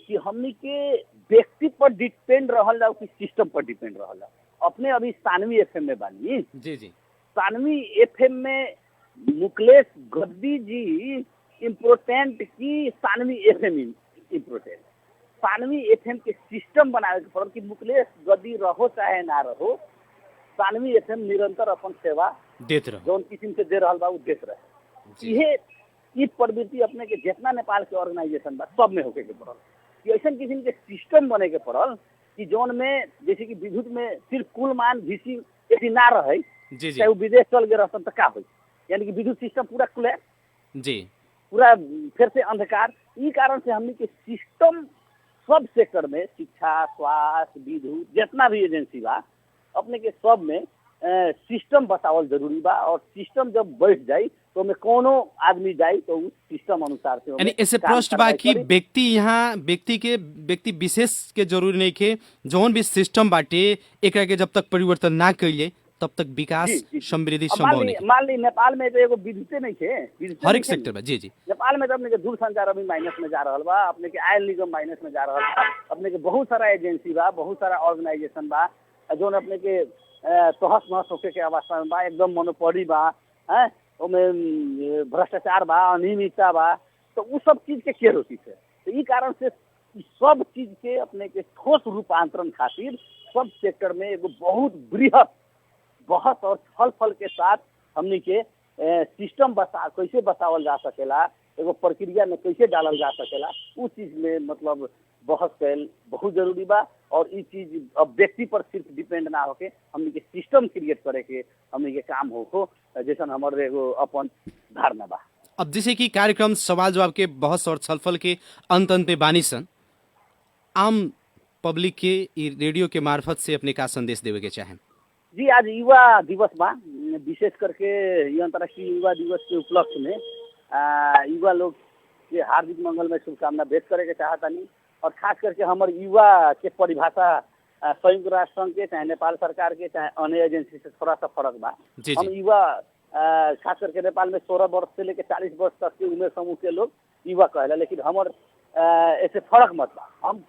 कि हमनी के व्यक्ति पर डिपेंड रहल जाओ कि सिस्टम पर डिपेंड रहल जाओ। अपने अभी 97 FM में बानी, जी जी 97 FM में मुकलेश गद्दी जी इम्पोर्टेंट की 97 FM इम्पोर्टेंट। 97 FM के सिस्टम बनावे के पड़ल कि मुकलेश गद्दी रहो चाहे ना रहो, 97 FM निरंतर अपन सेवा देत रहो। जौन किस्म से दे रहल बा उ देत रहे। इहे ई प्रवृत्ति अपने के जितना नेपाल के ऑर्गेनाइजेशन बा सब में होके के पड़ल कि ऐसा किस्म के सिस्टम बने के पड़ल कि जौन में जैसे कि विद्युत में सिर्फ कुल मान VC यदि ना रहे, जी जी चाहे वो विदेश चल गए रहता तो का होई, यानी कि विद्युत सिस्टम पूरा खुले, जी पूरा फिर से अंधकार। ई कारण से हमने के सिस्टम सब सेक्टर में, शिक्षा, स्वास्थ्य, विद्युत, जितना भी एजेंसी बा अपने के सब में सिस्टम बतावल जरूरी बा। और सिस्टम जब बैठ जाए तो में कोनो आदमी जाए तो उस सिस्टम अनुसार से यानी ऐसे प्रश्न बा कि व्यक्ति विशेष के जरूरी नहीं के, जौन भी सिस्टम बाटे एकरा के जब तक परिवर्तन ना कइले तब तक विकास समृद्धि संभव नहीं। मान ली नेपाल में तो एगो विद्युते नहीं थे, हर एक सेक्टर में। जी जी नेपाल में तो अपने के दूरसंचार अभी माइनस में जा रहा बा, अपने के आयल निगम माइनस में जा रहा बा, अपने के बहुत सारा एजेंसी बा, बहुत सारा ऑर्गेनाइजेशन बा जौन अपने के तहस नहस होके के अवस्था में बा, एकदम मोनोपोली बा, है ओमे भ्रष्टाचार बा, अनियमितता बा। तो उ सब चीज के रोकी थे। तो ई कारण से सब चीज के अपने के ठोस रूपांतरण खातिर सब सेक्टर में एगो बहुत बृहद बहस और छल के साथ हमनी के सिस्टम कैसे बतावल जा सकेला, एगो प्रक्रिया में कैसे डालल जा सकेला, उ चीज में मतलब बहस कैल बहुत जरूरी बा। और ई चीज अब व्यक्ति पर सिर्फ डिपेंड ना होके हमनी के सिस्टम क्रिएट करे के हमनी के काम हो जैसा हमारे एगो अपन धारणा बा। अब जैसे कि कार्यक्रम सवाल जवाब के बहस और छलफल के अंत पे बानी सन, आम पब्लिक के रेडियो के मार्फत से अपने का संदेश देवे के चाहें? जी आज युवा दिवस बा, विशेष करके ये अंतर्राष्ट्रीय युवा दिवस के उपलक्ष्य में युवा लोग के हार्दिक मंगल में शुभकामना व्यक्त करे के चाहतानी। और खास करके हमारे युवा के परिभाषा संयुक्त राष्ट्र संघ के चाहे नेपाल सरकार के चाहे अन्य एजेंसी से थोड़ा सा फर्क बा। हम युवा खास करके नेपाल में 16 वर्ष से लेकर 40 वर्ष तक के उम्र समूह के लोग युवा कहला, लेकिन हमार ऐसे फर्क मत बा। हम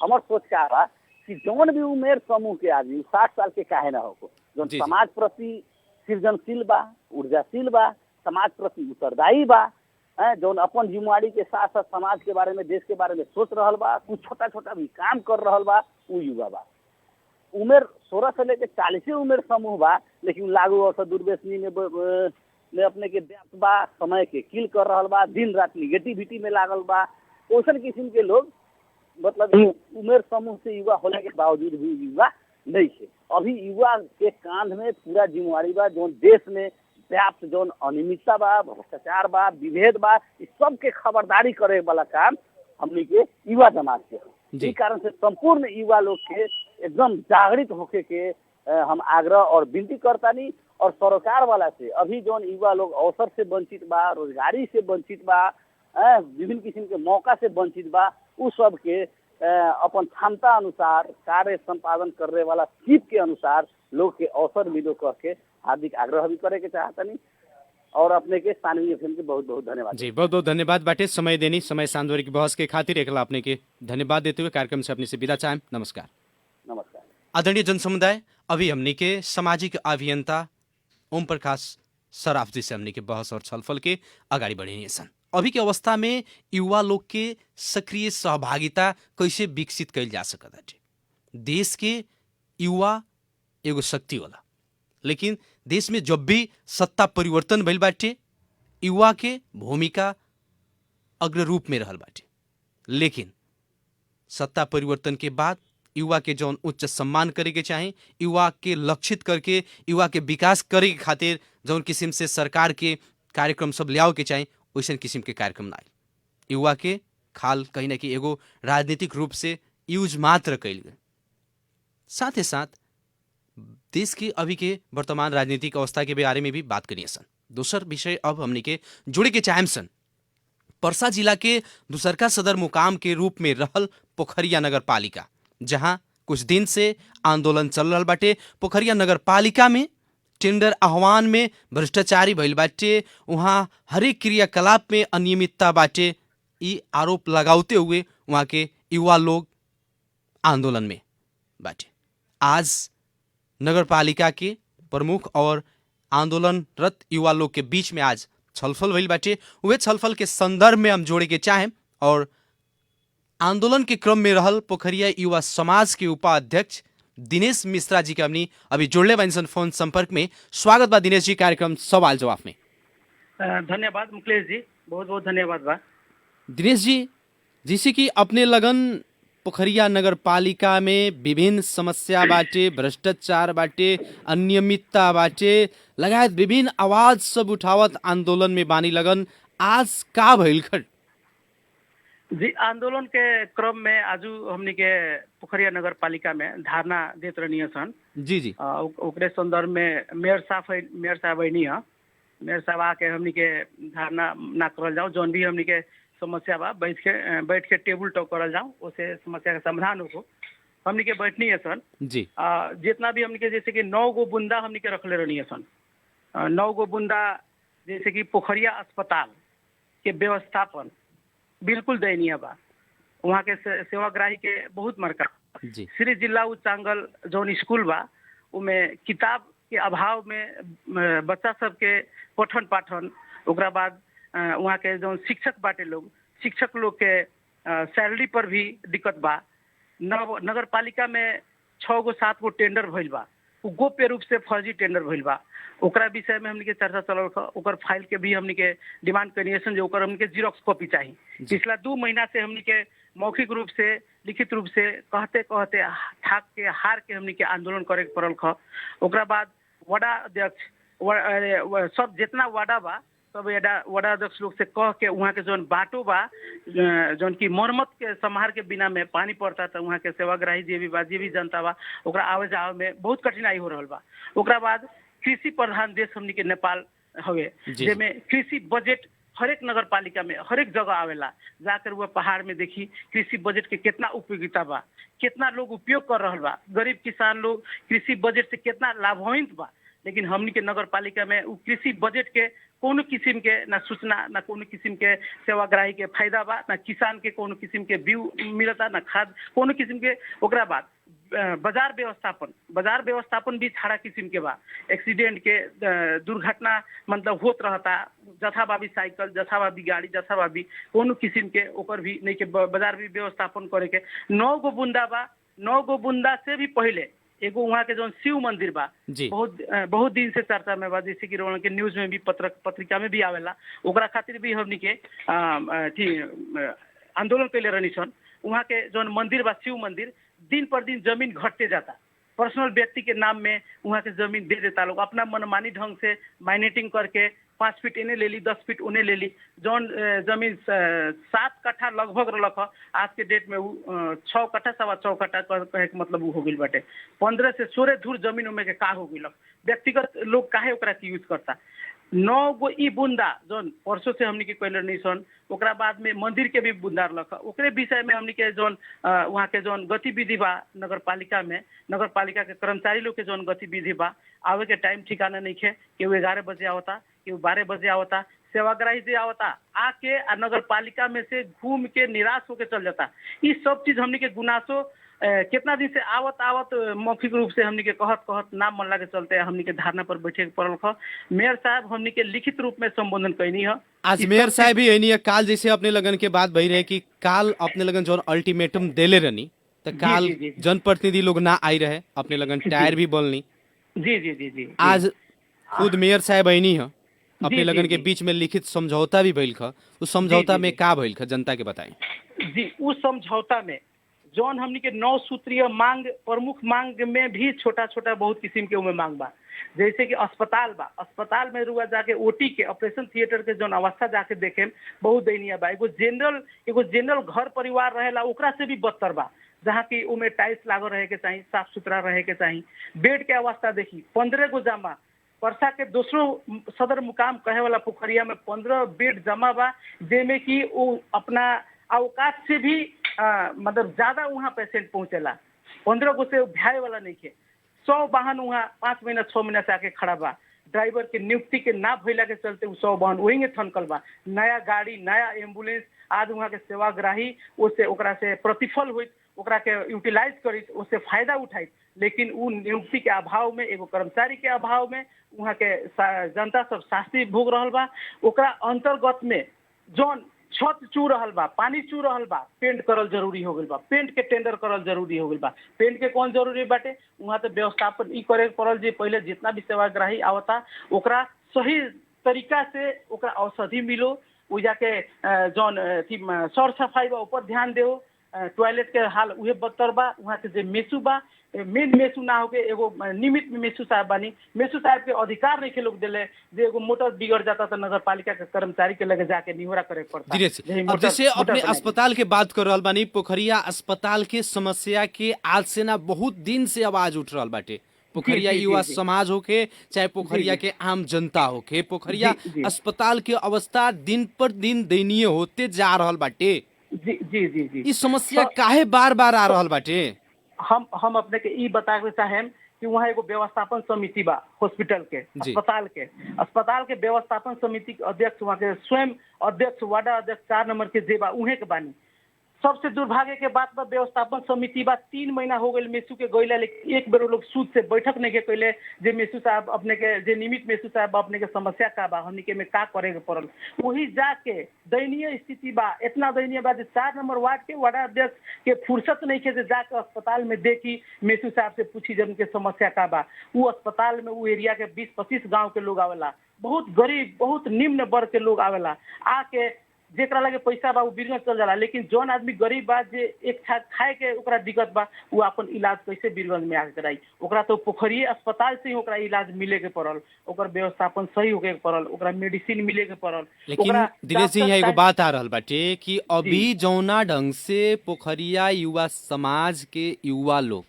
हमार सोच का बा कि जौन भी उम्र समूह के आदमी 60 साल के काहे ना हो, जौन समाज प्रति सृजनशील बा, ऊर्जाशील बा, समाज प्रति उत्तरदायी बा, जौन अपन जिम्मेवारी के साथ साथ समाज के बारे में, देश के बारे में सोच रहल बा, कुछ छोटा छोटा भी काम कर रहल बा, उ युवा बा। उम्र 16 से लेकर 40 उम्र समूह बा, लेकिन लागू और दुर्व्यसनी में अपने के व्याप्त बा, समय के किल कर रहल बा, दिन रात निगेटिविटी में लागल बा। ओसन किस्म के लोग मतलब उम्र समूह से युवा होने के बावजूद भी युवा नहीं है। अभी युवा के कांध में पूरा जिम्मेवारी बा, जो देश में व्याप्त जौन अनियमितता बा, भ्रष्टाचार बा, विभेद बा, इस सब के खबरदारी करे वाला काम हमनी के युवा जमात के। इस कारण से संपूर्ण युवा लोग के एकदम जागृत होके के हम आग्रह और विनती करतानी। और सरकार वाला से अभी जौन युवा लोग अवसर से वंचित बा, रोजगारी से वंचित बा, विभिन्न किस्म के मौका से वंचित बा, उस सब के अपन क्षमता अनुसार कार्य संपादन करने वाला सीप के अनुसार लोग के अवसर मिलो कह के हार्दिक आग्रह भी करे के चाहतनी। और अपने के 97 FM के बहुत बहुत धन्यवाद जी। बहुत बहुत धन्यवाद बाटे समय देनी, समय सांदवरिक बहस के खातिर एकला अपने के धन्यवाद देते हुए कार्यक्रम से अपने से विदा चाहें। नमस्कार। नमस्कार। आदरणीय जनसमुदाय, अभी हमने के सामाजिक अभियंता ओम प्रकाश सराफ जी से हमने के बहस और छलफल के अगाडि बढ़े सन। अभी के अवस्था में युवा लोग के सक्रिय सहभागिता कैसे विकसित कैल जा सकता है। देश के युवा एगो शक्ति होला, लेकिन देश में जब भी सत्ता परिवर्तन भइल बाटे युवा के भूमिका अग्र रूप में रहल बाटे। लेकिन सत्ता परिवर्तन के बाद युवा के जौन उच्च सम्मान करे के चाहे, युवा के लक्षित करके युवा के विकास करे के खातिर जौन किस्म से सरकार के कार्यक्रम सब लियाओ के चाहे, वैसन किस्म के कार्यक्रम ना आए। युवा के खाल कहीं ना कहीं एगो राजनीतिक रूप से यूज मात्र कैल गए। साथ ही साथ देश के अभी के वर्तमान राजनीतिक अवस्था के बारे में भी बात करिए सन। दूसर विषय अब हमने के जुड़े के चाहेम सन पर्सा जिला के दूसरका सदर मुकाम के रूप में रहल पोखरिया नगर पालिका, जहां कुछ दिन से आंदोलन चल रहा बाटे। पोखरिया नगर पालिका में टेंडर आह्वान में भ्रष्टाचारी भइल बाटे, वहां हरेक क्रियाकलाप में अनियमितता बाटे, ये आरोप लगाते हुए वहां के युवा लोग आंदोलन में बाटे। आज नगर पालिका के प्रमुख और आंदोलनरत युवा लोग के बीच में आज छलफल भइल बाटे। वे छलफल के संदर्भ में हम जोड़े के चाहें और आंदोलन के क्रम में रहल पोखरिया युवा समाज के उपाध्यक्ष दिनेश मिश्रा जी के हमनी अभी जोड़ले बानी फोन संपर्क में। स्वागत बा दिनेश जी कार्यक्रम सवाल जवाब में। धन्यवाद मुकेश जी, बहुत बहुत धन्यवाद बा। दिनेश जी, जैसे कि अपने लगन पोखरिया नगर पालिका में विभिन्न समस्या बाटे, भ्रष्टाचार बाटे, अनियमितता बाटे लगायत विभिन्न आवाज सब उठावत आंदोलन में बानी लगन, आज का भइल खट? जी, आंदोलन के क्रम में आजू हमनी के पोखरिया नगर पालिका में धारणा देत रहनी सन। जी ओकरे संदर्भ में मेयर साहब अइनी है। मेयर साहब आके हमनी के धारणा ना करल जाओ, जौन भी हमनी के समस्या बा बैठ के टेबल टॉक करल जाओ, उसे समस्या का समाधान हो। हमनी के बैठनी है सन जी। जितना भी हमनी के जैसे कि 9 गो बुंदा हमनी के रखले रहनी है सन। 9 गो बुंदा जैसे कि पोखरिया अस्पताल के व्यवस्थापन बिल्कुल दयनीय बा। वहाँ के सेवाग्राही के बहुत मरका। श्री जिला उच्चांगल जौन स्कूल बा उमें किताब के अभाव में बच्चा सब के पठन पाठन, ओकरा बाद वहाँ के जो शिक्षक बाटे लोग, शिक्षक लोग के सैलरी पर भी दिक्कत बा। नगर पालिका में 6 गो 7 गो टेंडर भइल बा, उ गोप्य रूप से फर्जी टेंडर भइल बा। ओकरा विषय में हमनी के चर्चा चलल था। ओकर फाइल के भी हमनी के डिमांड करनी सन, जो ओकर हमनी के जीरोक्स कॉपी चाहिए। पिछला 2 महीना से हमनी के मौखिक रूप से, लिखित रूप से कहते कहते थाक के हार के हमनी के आंदोलन करे के पड़ल था। ओकरा बाद वडा अध्यक्ष सब जितना वाडा बा सब वडा अध्यक्ष लोग से कह के वहाँ के जौन बाटो बा, जौन की मरम्मत के संहार के बिना में पानी पड़ता था, वहाँ के सेवाग्राही जे भी जनता बा ओकरा आवे जावे में बहुत कठिनाई हो रहल बा। ओकरा बाद कृषि प्रधान देश हमनी के नेपाल हवे, जेमे कृषि बजट हरेक नगर पालिका में हरेक जगह आवेला। जाकर वह पहाड़ में देखी कृषि बजट के कितना उपयोगिता बा, कितना लोग उपयोग कर रहल बा, गरीब किसान लोग कृषि बजट से कितना लाभान्वित बा। लेकिन हमनी के नगर पालिका में उ कृषि बजट के कोनो किस्म के ना सूचना, ना कोनो किस्म के सेवाग्राही के फायदा बा, ना किसान के कोनो किस्म के बीउ मिलता, ना खाद कोनो किस्म के। ओकरा बाद बाजार व्यवस्थापन भी छाड़ा किस्म के बा। एक्सीडेंट के दुर्घटना मतलब होत रहता, जथाभावी साइकिल, जथाभावी गाड़ी, जथाभावी कोनो किस्म के ओकर भी नहीं के बाजार भी व्यवस्थापन करे के। 9 गो बुंदा बा। 9 गो बुंदा से भी पहले एगो वहाँ के जो शिव मंदिर बा, बहुत दिन से चर्चा में बा, जैसे कि के न्यूज में भी पत्रिका में भी आवेला। ओकरा खातिर भी हमनी के आंदोलन कैले रहनी सन। वहाँ के जो मंदिर बा, शिव मंदिर, दिन पर दिन जमीन घटते जाता। पर्सनल व्यक्ति के नाम में वहाँ के जमीन दे देता लोग, अपना मनमानी ढंग से माइनेटिंग करके 5 फीट इन्हें ले ली, 10 फीट उन्हें ले ली। जौन जमीन 7 कट्ठा लगभग रख, आज के डेट में 6 कट्ठा 6.25 कट्ठा कहे के मतलब हो गई बाटे। 15 से 16 धूर जमीन में के का हो गई, व्यक्तिगत लोग काहे ओकरा के यूज करता। 9 गो ई बुंदा जौन परसों से हमनी के कैले नहीं सन। ओकरा बाद में मंदिर के भी बुंदा रख, ओकरे विषय में हमनी के जौन वहाँ के जौन गतिविधि बा नगर पालिका में, नगर पालिका के कर्मचारी लोग के जौन गतिविधि बा, आवे के टाइम ठिकाना नहीं है। केहू 11 बजे आवता, केहू 12 बजे आवता। सेवाग्राही जे आवता आके नगर पालिका में से घूम के निराश होके चल जाता। ये सब चीज हमनी के गुनासो कितना दिन से आवत मौखिक रूप से हमनी के कहत नाम मनला के चलते हमनी के धारणा पर बैठे के पड़ल था। मेयर साहब हमनी के लिखित रूप में संबोधन कैनी है। आज मेयर साहब भी यही है। काल जैसे अपने लगन के बात भई रहे कि काल अपने लगन जो अल्टीमेटम देले रहनी, तो काल जनप्रतिनिधि लोग ना आई रहे, अपने लगन टायर भी बोलनी। जी। आज खुद मेयर साहब ऐनी है, अपने लगन के बीच में लिखित समझौता भी भइल खा। उस समझौता में का भइल खा जनता के बताएं। जी, उस समझौता में जौन हमनी के 9 सूत्रीय मांग, प्रमुख मांग में भी छोटा छोटा बहुत किस्म के उमें मांग बा। जैसे कि अस्पताल बा, अस्पताल में रुआ जाके ओटी के ऑपरेशन थिएटर के जौन अवस्था जाके देखे बहुत दयनीय बा। एगो जनरल घर परिवार रहेला ओकरा से भी बदतर बा। जहाँ की उमें टाइल्स लागल रहे के चाहिए, साफ सुथरा रहे के चाहिए। बेड के अवस्था देखी 15 गो जमा, परसा के दूसरो सदर मुकाम कहे वाला पोखरिया में 15 बेड जमा बा, जेमे कि वो अपना अवकाश से भी मतलब ज्यादा वहाँ पेशेंट पहुंचेला। 15 गो से भ्याए वाला नहीं है। 100 वाहन वहाँ 5 महीना 6 महीना से आके खड़ा बा। ड्राइवर के नियुक्ति के ना भइला के चलते 100 वाहन वही में थनकल बा। नया गाड़ी, नया एम्बुलेंस आज वहाँ के सेवाग्राही उससे ओकरा से प्रतिफल हुई, ओकरा के यूटिलाइज करी, उससे फायदा उठाई। लेकिन उ नियुक्ति के अभाव में, एगो कर्मचारी के अभाव में वहाँ के जनता सब शास्ति भोग रहल बा। ओकरा अंतर्गत में जौन छत चू रहल बा, पानी चू रहल बा, पेंट करल जरूरी हो गइल बा। पेंट के टेंडर करल जरूरी हो गइल बा। पेंट के कौन जरूरी बाटे? वहाँ तो व्यवस्थापन ई करे पड़ल जे पहले जितना भी सेवाग्राही आवता ओकरा सही तरीका से ओकरा औषधि मिलो, उ जाके जौन सर सफाई बा ऊपर ध्यान देओ। टॉयलेट के हाल उहे बदतर बा। वहाँ के जे मेसू बा, मेन मेसू ना होके एगो निमित मेसू साहब बानी। मेसू साहब के अधिकार नहीं के लोग दिले जे एगो मोटर बिगड़ जाता तो नगर पालिका के कर्मचारी के लगे जाके निहोरा करे पड़ता। अब जैसे अपने अस्पताल के बात कर रहल बानी, पोखरिया अस्पताल के समस्या के आज से ना बहुत दिन से आवाज उठ रहल बाटे। पोखरिया युवा समाज होके चाहे पोखरिया के आम जनता होके, पोखरिया अस्पताल के अवस्था दिन पर दिन दयनीय होते जा रहल बाटे। जी जी जी जी इस समस्या काहे बार बार आ रहल बाटे? हम अपने के ई बतावे चाहेम कि वहाँ एगो व्यवस्थापन समिति बा हॉस्पिटल के, अस्पताल के व्यवस्थापन समिति के अध्यक्ष वहाँ के स्वयं अध्यक्ष, वार्ड अध्यक्ष 4 नंबर के जे बा उहे के बानी। सबसे दुर्भाग्य के बात बा व्यवस्थापन समिति बा 3 महीना हो गए मेसू के गइला, लेकिन एक बेर लोग सूद से बैठक नहीं के कैले जे मेसू साहब अपने के जे निमित मेसू साहब अपने के समस्या का बा, हमनी के में का करे के पड़ल। वही जाके दयनीय स्थिति बा, इतना दयनीय बा 4 नंबर वार्ड के वार्ड अध्यक्ष के फुर्सत नहीं के जाके अस्पताल में देखी मेसू साहब से पूछी जब उनके समस्या का बा। वो अस्पताल में वो एरिया के 20-25 गाँव के लोग आवेला, बहुत गरीब बहुत निम्न वर्ग के लोग आवेला। आके जेकरा लगे पैसा बा वो बीरगंज चल जाला, लेकिन जौन आदमी गरीब बा जे एक खाए के ओकरा दिक्कत बा वो अपन इलाज कैसे बीरगंज में आके कराई? ओकरा तो पोखरिये अस्पताल से ही ओकरा इलाज मिले के पड़ल, ओकर व्यवस्थापन सही होके पड़ल, ओकरा मेडिसिन मिले के पड़ल। लेकिन दिनेश जी यहाँ एगो बात आ रहल बाटे कि अभी जौना ढंग से पोखरिया युवा समाज के युवा लोग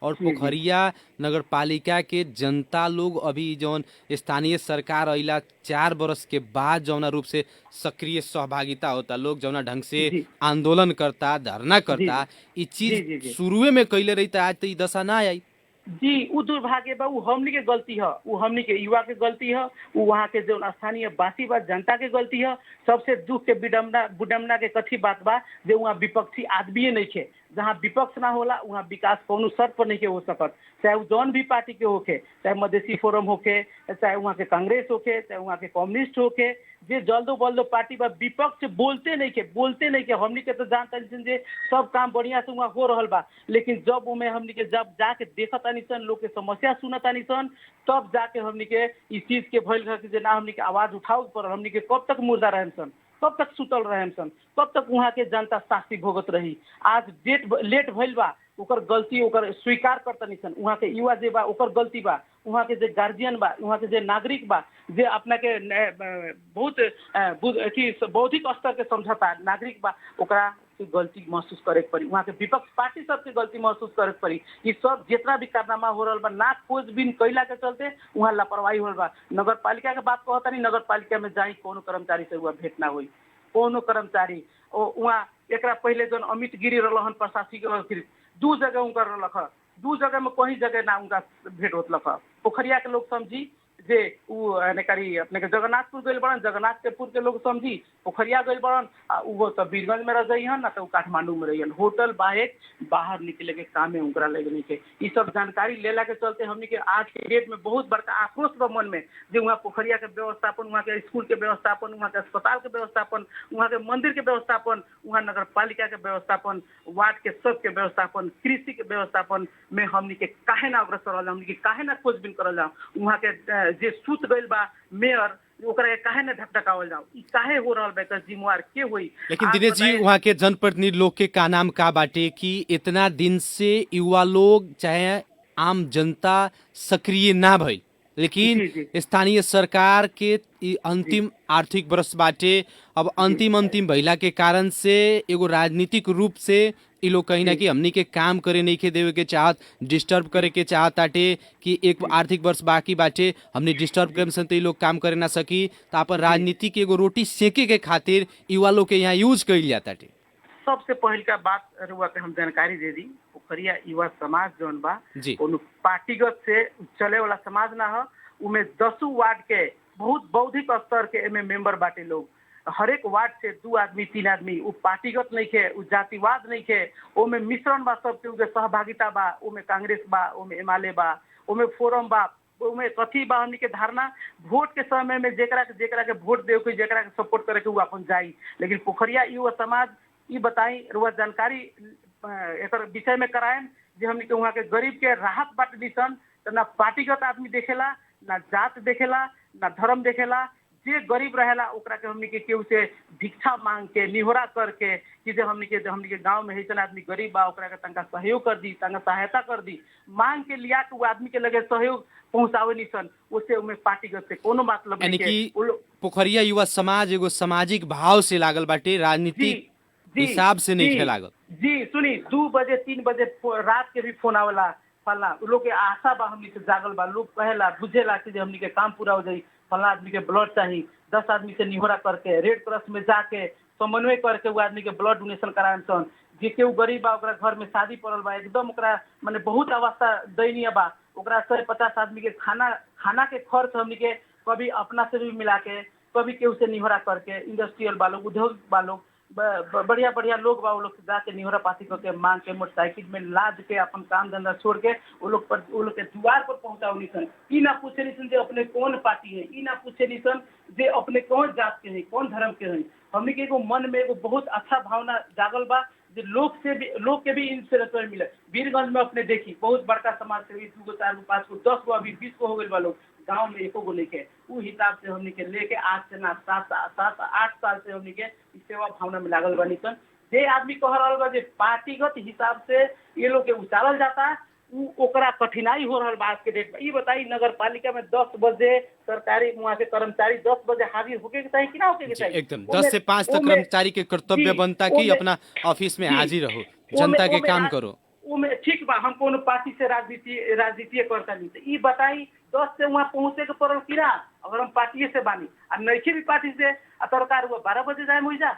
और पोखरिया नगर पालिका के जनता लोग अभी जौन स्थानीय सरकार अइला 4 बरस के बाद जौना रूप से सक्रिय सहभागिता होता, लोग जौना ढंग से आंदोलन करता, धरना करता, ये चीज शुरुए में कैले रही आज तो ये दशा ना आई। जी वो दुर्भाग्य बा, वो हमनी के गलती है, वो हमनी के युवा के गलती है, वो वहाँ के जो स्थानीय वासी बा जनता के गलती है। सबसे दुख के विडम्बना के कथी बात बा जो वहाँ विपक्षी आदमी नहीं थे। जहाँ विपक्ष ना होला वहाँ विकास कोनो शर्त पर नहीं के हो सकत, चाहे वो जौन भी पार्टी के होके, चाहे मधेसी फोरम होके, चाहे वहाँ के कांग्रेस होके, चाहे वहाँ के कम्युनिस्ट होके, जे जल्दो बल्दो पार्टी बा विपक्ष बोलते नहीं के हमनी के तो जानता जे सब काम बढ़िया से वहाँ हो रहल बा। लेकिन जब उमें हमनी के जब जाके देखता निसन, लोग के समस्या सुनता निसन, तब जाके हमनी के इस चीज के भइल जे ना हमनी के आवाज उठाओ पर हमनी के कब तक मुर्दा रहम सन, कब तक सुतल रहम सन, कब तक वहाँ के जनता शास्ति भोगत रही। आज लेट भइल बा, ओकर गलती ओकर स्वीकार करता निसन। वहाँ के युवा जे बा ओकर गलती बा, वहाँ के जे गार्जियन बा, वहाँ के जे नागरिक बा जे अपना के बहुत बौद्धिक स्तर के समझता नागरिक बा, ओकरा के गलती महसूस करे पड़ी। वहाँ के विपक्ष पार्टी सबके गलती महसूस करे पड़ी। ये सब जितना भी कारनामा हो रहा बा ना खोजबीन कैला के चलते वहाँ लापरवाही हो रहा बा। नगर पालिका के बात कहता नहीं, नगर पालिका में जाई कोनो कर्मचारी से हुआ भेंट ना हुई, कोनो कर्मचारी वहाँ एक पहले जो अमित गिरी रहन प्रशासनिक 2 जगह उनका रख, 2 जगह में कहीं जगह ना उनका भेंट होत लख। पोखरिया के लोग समझी जे कारी अपने के जगन्नाथपुर गइल बड़न, जगन्नाथपुर के लोग समझी पोखरिया गइल बड़न, वो तो बीरगंज में रह जाइहन ना तो काठमांडू में रहियन। होटल बाहर निकले के काम में उनकरा लगे के ये सब जानकारी लेला के चलते हमनी के आज के डेट में बहुत बड़का आक्रोश बा मन में जे वहाँ पोखरिया के व्यवस्थापन, वहाँ के स्कूल के व्यवस्थापन, वहाँ के अस्पताल के व्यवस्थापन, वहाँ के मंदिर के व्यवस्थापन, वहाँ नगर पालिका के व्यवस्थापन, वार्ड के सब के व्यवस्थापन, कृषि के व्यवस्थापन में हमनी के काहे ना अग्रसर रहल, हमनी के काहे ना खोजबीन करल जाओ। वहाँ के जे सूत गइल बा मेयर ओकरा काहे न ढकढकावल जाओ, ई काहे हो रहल बा, एकर जिम्मेवार के होई? लेकिन दिनेश जी वहाँ के जनप्रतिनिधि लोग के का नाम का बाटे कि इतना दिन से युवा लोग चाहे आम जनता सक्रिय ना भई, लेकिन स्थानीय सरकार के ई अंतिम आर्थिक वर्ष बाटे अब अंतिम भइला के कारण से एगो राजनीतिक रूप से ई लोग कहीं ना कहीं हमनी के काम करे नहीं के देवे के चाहत, डिस्टर्ब करे के चाहत ताटे कि एक आर्थिक वर्ष बाकी बाटे हमने डिस्टर्ब करे से तो ई लोग काम करे ना सकी, तो अपन राजनीति के एगो रोटी सेके के खातिर युवा लोग के यहाँ यूज कइल जाताटे। सबसे पहल का बात रुआ के हम जानकारी दे दी, पोखरिया युवा समाज जौन बा कोनो पार्टीगत से चले वाला समाज ना हो, उमे 10 वार्ड के बहुत बौद्धिक स्तर के एमे मेंबर बाटे लोग, हर एक वार्ड से 2 आदमी 3 आदमी, उ पार्टीगत नहीं के, उ जातिवाद नहीं के, ओमे मिश्रण बा, सब के सहभागिता बा, ओमे कांग्रेस बा, ओमे एमआलए बा, ओमे फोरम बा, ओमे कथी बा हमनी के धारणा वोट के समय में जेकरा के वोट देव के जेकरा के सपोर्ट करे के उ अपन जाई। लेकिन पोखरिया युवा समाज ई बताई रुआ जानकारी एक विषय में कराएं जे हमनी के वहाँ के गरीब के राहत बाट दिसन, तो ना पार्टीगत आदमी देखेला, ना जात देखेला, ना धर्म देखेला, जे गरीब रहेला ओकरा के हमनी के केहू से भिक्षा मांग के निहोरा करके कि जे हमनी के गांव में हैसन आदमी गरीब बा ओकरा के तंका सहयोग कर दी, तंका सहायता कर दी, मांग के लिया के वो आदमी के लगे सहयोग पहुंचावे निसन, उससे उमे पार्टीगत से कोनो मतलब यानी नहीं कि पोखरिया युवा समाज एगो सामाजिक भाव से लागल बाटे, राजनीतिक हिसाब से नहीं खेलागल। जी सुनी 2 बजे 3 बजे रात के भी फोन आवेला, फला लोग के आशा बा हमनी से जागल बा, लोग कहेला बुझेला कि हमनी के काम पूरा हो जाई, फला आदमी के ब्लड चाहिए, 10 आदमी से निहोरा करके रेड क्रॉस में जाके समन्वय करके वो आदमी के ब्लड डोनेशन कराएम सन। जे केहू गरीब बा ओकरा घर में शादी पड़ल बा, एकदम ओकरा माने बहुत अवस्था दयनीय बा, ओकरा 150 आदमी के खाना के खर्च हमनी के कभी अपना से भी मिला के, कभी केहू से निहोरा करके, इंडस्ट्रियल वालों उद्योग वालों बढ़िया लोग बा, वो लोग जाके निहोरा पाती करके मांग के मोटरसाइकिल में लाद के अपन काम धंधा छोड़ के वो लोग के द्वार पर पहुंचाओ निसन। ई ना पूछे निसन जे अपने कौन पार्टी है, ई ना पूछे निसन जे अपने कौन जात के है, कौन धर्म के है। हमने के एगो मन में एगो बहुत अच्छा भावना जागल बा जे लोग के भी इंस्पिरेशन मिले। वीरगंज में अपने देखी बहुत बड़का समाज सेवी 2 गो 4 गो 5 गो 10 गो अभी 20 गो हो गए बा लोग, गाँव में 1 गो लेके उ हिसाब से हमने के लेके आज से ना 7-8 साल से हमने के सेवा भावना में लागल बनी सन। जे आदमी कह रहा बा जे पार्टीगत हिसाब से ये लोग के उचारल जाता, ओकरा कठिनाई हो रहा आज के डेट में। ये बताई नगर पालिका में 10 बजे सरकारी वहाँ के कर्मचारी 10 बजे हाजिर होके के चाहिए कि ना होके के चाहिए? एकदम 10 से 5 तक कर्मचारी के कर्तव्य बनता कि अपना ऑफिस में हाजिर रहो, जनता के काम करो। ठीक बा, हम कोनो पार्टी से राजनीति करता नहीं, तो ये बताई 10 से वहाँ पहुँचे के पड़ल कि ना? अगर हम पार्टी से बानी और नइखे भी पार्टी से सरकार हुआ 12 बजे जाए मुझा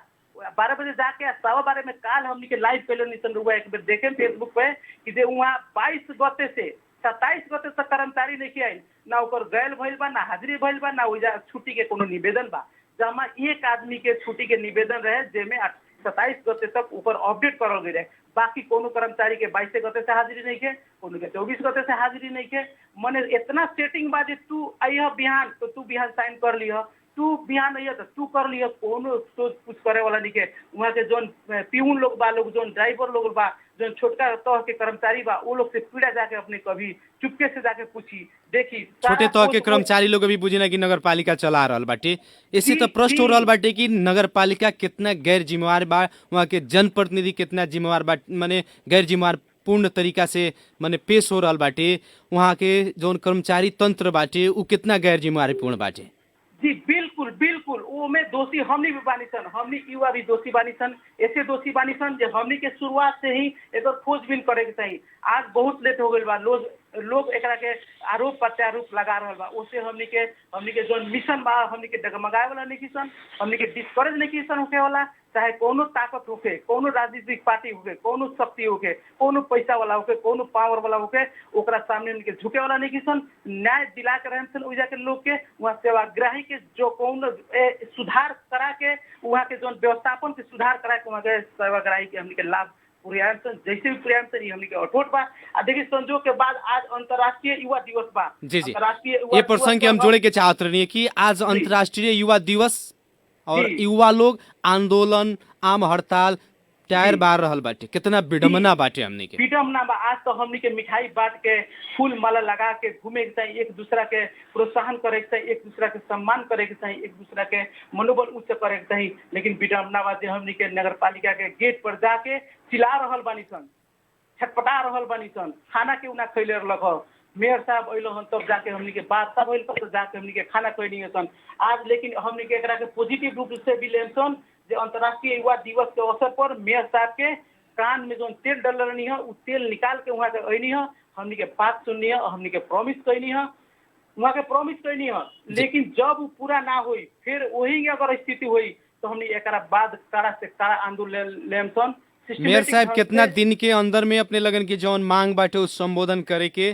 12 बजे जाके 12:15 में काल हमनी के लाइव कैले निसन रुआ एक बार देखें फेसबुक पे कि जे वहाँ 22 गते से 27 गते तक कर्मचारी नहीं आई, ना ओकर गैल भइल बा, ना हाजिरी भइल बा, ना ओइजा छुट्टी के कोनो निवेदन बा। जमा एक आदमी के छुट्टी के निवेदन रहे जेमे 27 गते तक ऊपर अपडेट करल गई रहे, बाकी कोनो कर्मचारी के 22 गते से हाजिरी नहीं के, कोनो के 24 गते से हाजिरी नहीं के। मने इतना सेटिंग बा जे तू आइह बिहान तो तू बिहान साइन कर लिह, तू बिहान आइह तो तू कर लिह, कोनो सोच पूछ करे वाला नहीं के। वहाँ के जोन पीऊन लोग बा, लोग जोन ड्राइवर लोग बा, जोन छोटका तौर के कर्मचारी बा, वो लोग से पीड़ा जाके अपने कभी चुपके से जाके पूछी देखी। छोटे तौर के कर्मचारी लोग अभी बुझे ना कि नगर पालिका चला रहल बाटे, इससे तो प्रश्न हो रहल बाटे कि नगर पालिका कितना गैर जिम्मेवार बा, वहाँ के जनप्रतिनिधि कितना जिम्मेवार बा, माने गैर जिम्मेवार पूर्ण तरीका से माने पेश हो रहल बाटे, वहाँ के जोन कर्मचारी तंत्र बाटे उ कितना गैर जिम्मेवारी पूर्ण बाटे। जी बिल्कुल बिल्कुल, वो में दोषी हमनी भी बानी सन, हमनी युवा भी दोषी बानी सन। ऐसे दोषी बानी सन जो हमनी के शुरुआत से ही एक खोजबीन करे के चाहिए। आज बहुत लेट हो गई बा, लोग एकरा के आरोप प्रत्यारोप लगा रहा बा, उससे हमनी के जो मिशन बा हमनी के डगमगाए वाला नहीं सन, हमनी के डिस्करेज नहीं सन होके वाला। चाहे कोनो ताकत होके, कोनो राजनीतिक पार्टी होके, कोनो शक्ति होके, कोनो पैसा वाला होके, कोनो पावर वाला होके, ओकरा सामने उनके झुके वाला नहीं सन। न्याय दिला के रहन सन उजा के लोग के, वहाँ सेवाग्राही के जो कोनो सुधार करा के, वहाँ के जो व्यवस्थापन के सुधार करा के वहाँ के सेवाग्राही के हमनी के लाभ जैसे भी प्रियांसन हमनी के अठोट बा। देखिए संजोग के बाद आज अंतर्राष्ट्रीय युवा दिवस बा। जी ये प्रसंग के हम जोड़े के चाहते रहिए कि आज अंतर्राष्ट्रीय युवा दिवस और युवा लोग आंदोलन आम हड़ताल टायर बार रहल बाटे, कितना विडम्बना बाटे हमनी के। विडम्बना बा, आज तो हमनी के मिठाई बांट के फूल माला लगा के घूमे के चाहिए, एक दूसरा के प्रोत्साहन करे के चाहिए, एक दूसरा के सम्मान करे के चाहिए, एक दूसरा के मनोबल उच्च करे के चाहिए। लेकिन विडम्बना बा जे हमनी के नगर पालिका के गेट पर जाके चिल्ला रहल बानी सन, छटपटा रहल बानी सन, खाना के उना खैले रहलक, मेयर साहब अइलो हन तब जाके हमनी के बात तब अइल तब जाके हमनी के खाना कोई नहीं सन आज, लेकिन हमनी के एकरा के पॉजिटिव रूप से भी लेन सन जे अंतर्राष्ट्रीय युवा दिवस के अवसर पर मेयर साहब के कान में जो तेल डल रहनी है उ तेल निकाल के वहाँ के अइनी है, हमनी के बात सुननी है, हमनी के प्रॉमिस कैनी है, वहाँ के प्रॉमिस कैनी है, लेकिन जब वो पूरा ना हुई फिर वही अगर स्थिति हुई तो हमनी एकरा बाद कड़ा से कड़ा आंदोलन लेम सन। मेयर साहब कितना दिन के अंदर में अपने लगन की जौन मांग बाटे उस संबोधन करे के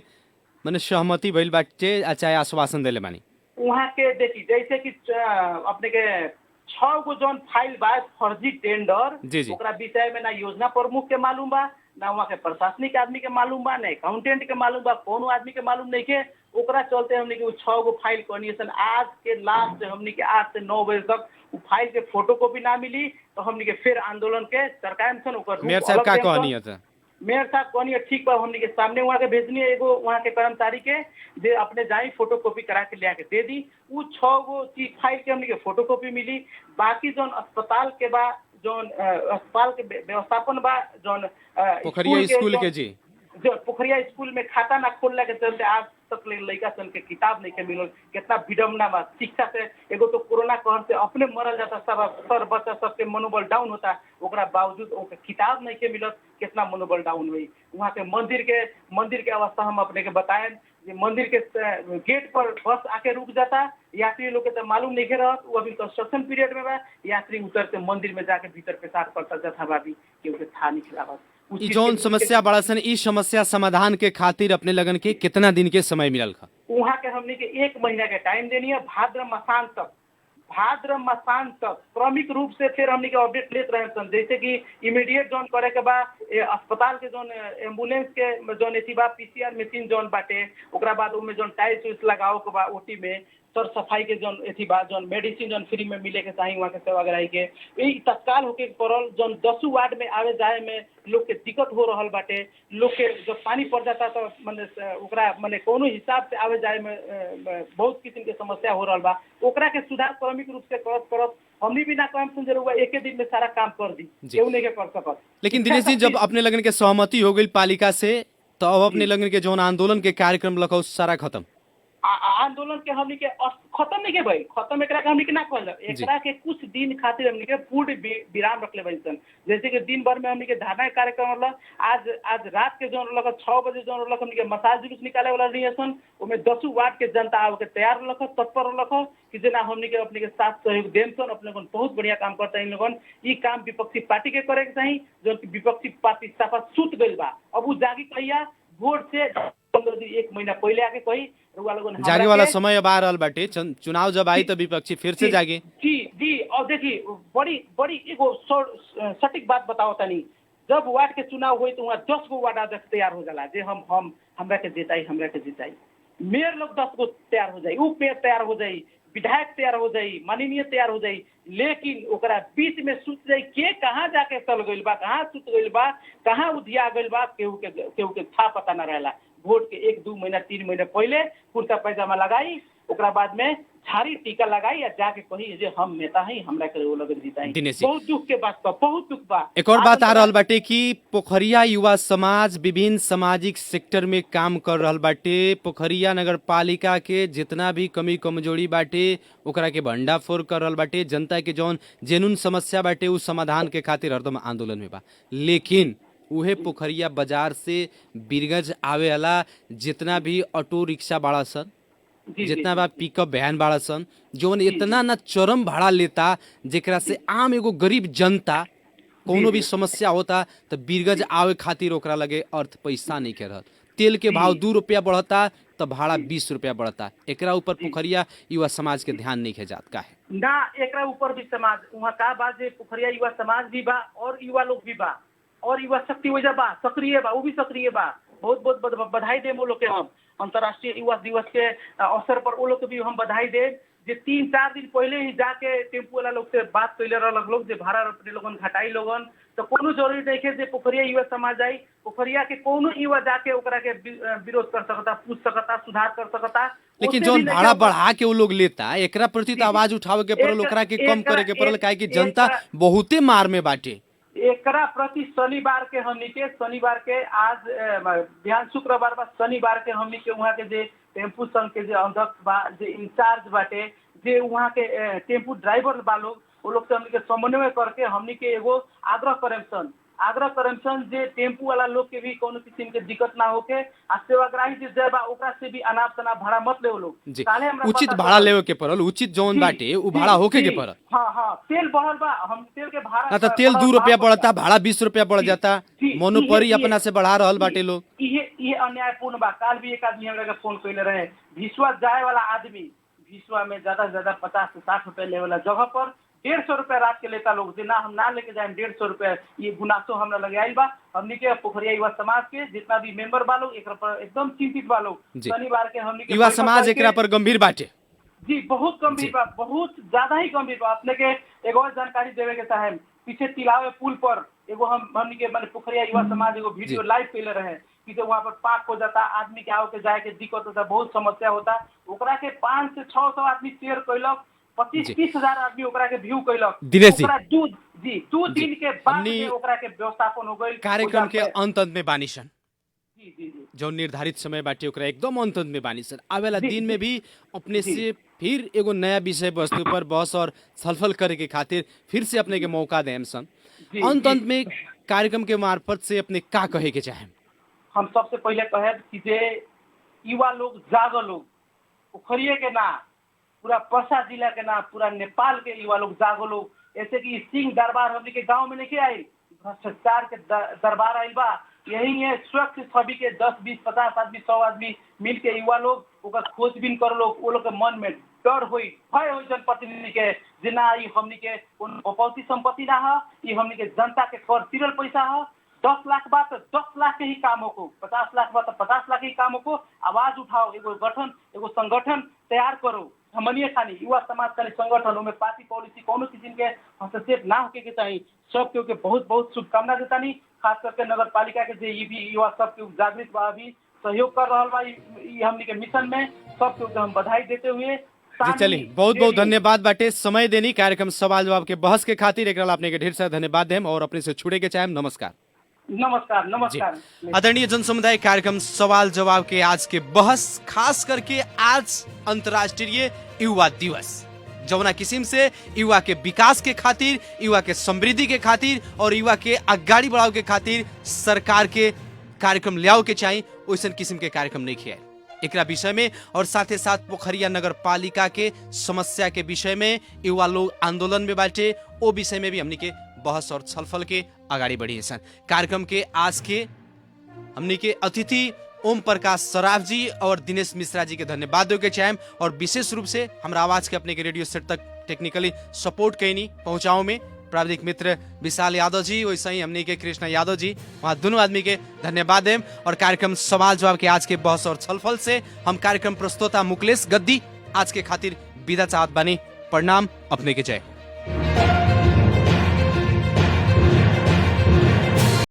माने सहमति भइल बाटे चाहे आश्वासन देले बानी? वहाँ के देखी जैसे कि अपने के 6 गो जौन फाइल बा फर्जी टेंडर, जी जी। ओकरा विषय में ना योजना प्रमुख के मालूम बा, ना वहाँ के प्रशासनिक आदमी के मालूम बा, ना अकाउंटेंट के मालूम बा, कोनो आदमी के मालूम नहीं के। ओकरा चलते हमने के 6 गो फाइल कॉर्डिनेशन आज के लास्ट हमने के 8 से 9 बजे तक उ फाइल के फोटोकॉपी ना मिली तो हमने के फिर आंदोलन के सरकार में ओकर रूप मेयर साहब अलग का देम सन। कहनी है? मेयर साहब कहनी है ठीक बा, हमने के सामने वहाँ के भेजनी है एगो वहाँ के कर्मचारी के जे अपने जाई फोटोकॉपी करा के लिया के दे दी। उ 6 गो चीज फाइल के हमने के फोटोकॉपी मिली। बाकी जौन अस्पताल के बा जौन अस्पताल के व्यवस्थापन बा जौन पोखरिया स्कूल के जी जो पोखरिया स्कूल में खाता ना खोलने के चलते आज तक लड़का सन के किताब नहीं के मिलल, कितना विडम्बना बा। शिक्षा से एगो तो कोरोना कहर से अपने मरल जाता, सब सर बच्चा सबके मनोबल डाउन होता, ओकरा बावजूद ओके किताब नहीं के मिलत, कितना मनोबल डाउन हुई। वहाँ के मंदिर के अवस्था हम अपने के बताएं, मंदिर के गेट पर बस आके रुक जाता, यात्री लोग के तो मालूम नहीं रहत, वो अभी कंस्ट्रक्शन पीरियड में बा, यात्री उतरते मंदिर में जाके भीतर पेशाब करता जाता भाभी क्योंकि था नहीं खिलावत। ई जौन समस्या बड़ा सन ई समस्या समाधान के खातिर अपने लगन के कितना दिन के समय मिलल खा? वहाँ के हमने के 1 महीना के टाइम देनी है, भाद्र मसान तक क्रमिक रूप से फिर हमने के अपडेट लेते रहे सन। जैसे कि इमीडिएट जौन करे के बा अस्पताल के जौन एम्बुलेंस के जौन एथी बा पीसीआर मशीन जौन बाटे, ओकरा बाद उनमें जौन टाइल्स उइल्स लगाओ के बा ओटी में सर सफाई के जौन एथी बा जौन मेडिसिन जौन फ्री में मिले के चाहिए वहाँ के सेवाग्राही के ई तत्काल होके पड़ल। जौन 10 वार्ड में आवे जाए में लोग के दिक्कत हो रहल बाटे, लोग के जब पानी पड़ जाता तो माने ओकरा माने कोनो हिसाब से आवे जाए में बहुत किस्म के समस्या हो रहल बा। ओकरा के सुधार क्रमिक रूप से करत हमनी भी ना काम सुन हुआ एक दिन में सारा काम कर दी, केहू नहीं के कर सकत। लेकिन दिनेश जी जब अपने लगन के सहमति हो गई पालिका से तो अब अपने लगन के जौन आंदोलन के कार्यक्रम लखौ सारा खत्म? आंदोलन के हमनी के खत्म नहीं के भाई, खत्म एकरा के हमनी के ना कहल, एकरा के कुछ दिन खातिर हमनी के पूर्ण विराम रखले बनी सन। जैसे कि दिन भर में हमनी के धरना कार्यक्रम होला, आज रात के जौन लगा 6 बजे जौन लगा हमनी के मसाज जुलूस निकाले वाला रही सन, ओमे 10 वार्ड के जनता आवे के तैयार लखो, तत्पर लखो कि जना हमनी के अपने के साथ सहयोग देम सन। अपने को बहुत बढ़िया काम करता है इन लोगन। ई काम विपक्षी पार्टी के करे के चाहिए, जो विपक्षी पार्टी सफा सुत गइल बा, अब उ जागी कहिया वोट से 15 दिन 1 महीना पहले आके कही जागे वाला समय अब आ रहल बाटे, चुनाव जब आई तो विपक्षी फिर से जागे। जी और देखिए बड़ी एगो सटीक बात बताओ तनी, जब वार्ड के चुनाव हुई तो वहाँ 10 गो वार्ड अध्यक्ष तैयार हो जाला जे हम हमरा के जिताई, मेयर लोग 10 गो तैयार हो जाई, उप मेयर तैयार हो जाई, विधायक तैयार हो जाई, माननीय तैयार हो जाई, लेकिन ओकरा बीच में सुत जाई के कहाँ जाके चल गइल बा, कहाँ सुत गइल बा, कहाँ उधिया गइल बा, केहू के था पता न रहेला। वोट के 1-2 महीना 3 महीने पहले कुर्ता पैजामा लगाई, ओकरा बाद में झाड़ी टीका लगाई या जाके कही जे हम नेता हैं, हमरा के वो लोग जिताई। बहुत दुख के बात बा, बहुत दुख बा। एक और बात आ रहल बाटे कि पोखरिया युवा समाज विभिन्न सामाजिक सेक्टर में काम कर रहल बाटे। पोखरिया नगर पालिका के जितना भी कमी कमजोरी बाटे ओकरा के भंडाफोड़ कर रहल बाटे। जनता के जौन जेनुन समस्या बाटे उ समाधान के खातिर हरदम आंदोलन में बा। लेकिन उहे पोखरिया बाजार से बीरगंज आवे वाला जितना भी ऑटो रिक्शा बाड़ा सन, जितना बा पिकअप वैन बाड़ा सन, जौन इतना ना चरम भाड़ा लेता जेकरा से आम एगो गरीब जनता कोनो भी समस्या होता तो बीरगंज आवे खातिर ओकरा लगे अर्थ पैसा नहीं के रहल। तेल के भाव 2 रुपया बढ़ता तो भाड़ा 20 रुपया बढ़ता। एकरा ऊपर पोखरिया युवा समाज के ध्यान नहीं जात का है ना, एकरा ऊपर भी समाज वहाँ का बात जे पोखरिया युवा समाज भी बा और युवा लोग भी बा और युवा शक्ति वजह बा सक्रिय बा, वो भी सक्रिय बा। बहुत बहुत बधाई दे वो लोग के, हम अंतर्राष्ट्रीय युवा दिवस के अवसर पर वो लोग के भी हम बधाई दे जे 3-4 दिन पहले ही जाके टेम्पू वाला लोग से बात कैले रहल लोग जे भाड़ा अपने लोगन घटाई लोगन, तो कोनो जरूरी नहीं है जे पोखरिया युवा समाज आई, पोखरिया के कोनो युवा जाके ओकरा के विरोध कर सकता, पूछ सकता, सुधार कर सकता। लेकिन जौन भाड़ा बढ़ा के वो लोग लेता एकरा प्रति तो आवाज उठावे के पड़ल, ओकरा के कम करे के पड़ल, काहे कि जनता बहुते मार में बाटे। एकरा प्रति शनिवार के हमनी के आज बिहान शुक्रवार बा शनिवार के हमनी के वहाँ के जे टेम्पू संघ के जे अध्यक्ष बा जे इंचार्ज बाटे जे वहाँ के टेम्पू ड्राइवर बा लोग वो लोग से हमनी के समन्वय करके हमनी के एगो आग्रह करें जे टेम्पू वाला लोग के भी कोनो किस्म के दिक्कत ना होके आ सेवाग्राही जे जाए बा ओकरा से भी अनाप शनाप भाड़ा मत ले लोग। काले हमरा उचित पता भाड़ा लेवे के पड़ल, उचित जौन बाटे उ भाड़ा होके के पड़ल। हाँ तेल बढ़ल बा, हम तेल के भाड़ा ना तो तेल 2 रुपया बढ़ता, भाड़ा 20 रुपया बढ़ जाता, मोनोपरी अपना से बढ़ा रहल बाटे लोग। ये अन्यायपूर्ण बा। काल भी एक आदमी हमरा के फोन कइले रहे, भिसवा जाए वाला आदमी भिसवा में ज्यादा से ज्यादा 50 से 60 रुपए ले वाला जगह पर 150 रुपया रात के लेता लोग। जे ना हम ना लेके जाए 150 रुपया, ये गुनासो हमरा लगे आइल बा। हमनी के पोखरिया युवा समाज के जितना भी मेंबर बा लोग एकरा पर एकदम चिंतित बा लोग। शनिवार के हमनी के युवा समाज एकरा पर गंभीर बाटे जी, बहुत गंभीर बा, बहुत ज्यादा ही गंभीर बा। अपने के एगो और जानकारी देवे के चाहे, पीछे तिलावे पुल पर एगो हमनी के माने पोखरिया युवा समाज एगो वीडियो लाइव कैले रहे कि वहाँ पर पाक हो जाता, आदमी के आओ के जाए के दिक्कत होता, बहुत समस्या होता। ओकरा के 500 से 600 आदमी शेयर कैलक, 25-30 हजार आदमी ओकरा के व्यू कैलक। दिनेश जी, दू दिन के बाद ओकरा के व्यवस्थापन हो गई। कार्यक्रम के अंत में बानिसन जी जो निर्धारित समय बाटे ओकरा एकदम अंत में बानिसन। आवेला दिन में भी अपने से फिर एगो नया विषय वस्तु पर बहस और छलफल करे के खातिर फिर से अपने के मौका देम सन। अंत में कार्यक्रम के मार्फत से अपने का कहे के चाहे? हम सबसे पहले कहे कि जे युवा लोग जागो लोग, पोखरिये के ना पूरा पर्सा जिला के ना पूरा नेपाल के युवा लोग जागो लोग। ऐसे कि सिंह दरबार हमने के गांव में नहीं आई, भ्रष्टाचार के दरबार आइल बा। यही है स्वच्छ छवि के 10-20-50 आदमी 100 आदमी मिल के युवा लोग ओकर खोजबीन कर लोग। वो लोग के मन में डर होई, भय होई जनप्रतिनिधि के जिना ई हमनी के बपौती संपत्ति ना है, ई हमनी के जनता के कर तिरल पैसा है। 10 लाख बात तो 10 लाख के ही कामों को, 50 लाख बात तो 50 लाख के ही कामों को आवाज उठाओ। एगो संगठन तैयार करो, हमनिए खाली युवा समाज खाली संगठन में पार्टी पॉलिसी कोनो किस्म के हस्तक्षेप ना होके के चाहिए। सब के बहुत बहुत शुभकामना देता नहीं, खास करके नगर पालिका के जे भी युवा सब के जागृत बा अभी सहयोग कर रहा बा हमनी के मिशन में, सब के हम बधाई देते हुए जी चलिए बहुत बहुत धन्यवाद बाटे समय देनी कार्यक्रम सवाल जवाब के बहस के खातिर। एक अपने के ढेर सारा धन्यवाद देम और अपने से छुड़े के चाहे। नमस्कार। आदरणीय जन समुदाय, कार्यक्रम सवाल जवाब के आज के बहस खास करके आज अंतर्राष्ट्रीय युवा दिवस जौना किस्म से युवा के विकास के खातिर, युवा के समृद्धि के खातिर और युवा के अगाड़ी बढ़ाव के खातिर सरकार के कार्यक्रम लियाओ के चाहिए, वैसन किस्म के कार्यक्रम नहीं किया एकरा विषय में। और साथ ही साथ पोखरिया नगर पालिका के समस्या के विषय में युवा लोग आंदोलन में बाटे, वो विषय में भी हमनी के बहस और छलफल के अगाड़ी बढ़ी है। कार्यक्रम के आज के हमनी के अतिथि ओम प्रकाश सराफ जी और दिनेश मिश्रा जी के धन्यवाद दे के चाहेम। और विशेष रूप से हमारा आवाज के अपने के रेडियो सेट तक टेक्निकली सपोर्ट कैनी पहुंचाओ में प्राविधिक मित्र विशाल यादव जी, वैसे ही हमनी के कृष्णा यादव जी, वहाँ दोनों आदमी के धन्यवाद देम। और कार्यक्रम सवाल जवाब के आज के बहस और छलफल से हम कार्यक्रम प्रस्तोता मुकेश गद्दी आज के खातिर विदा चाहत बानी। प्रणाम, अपने के जय।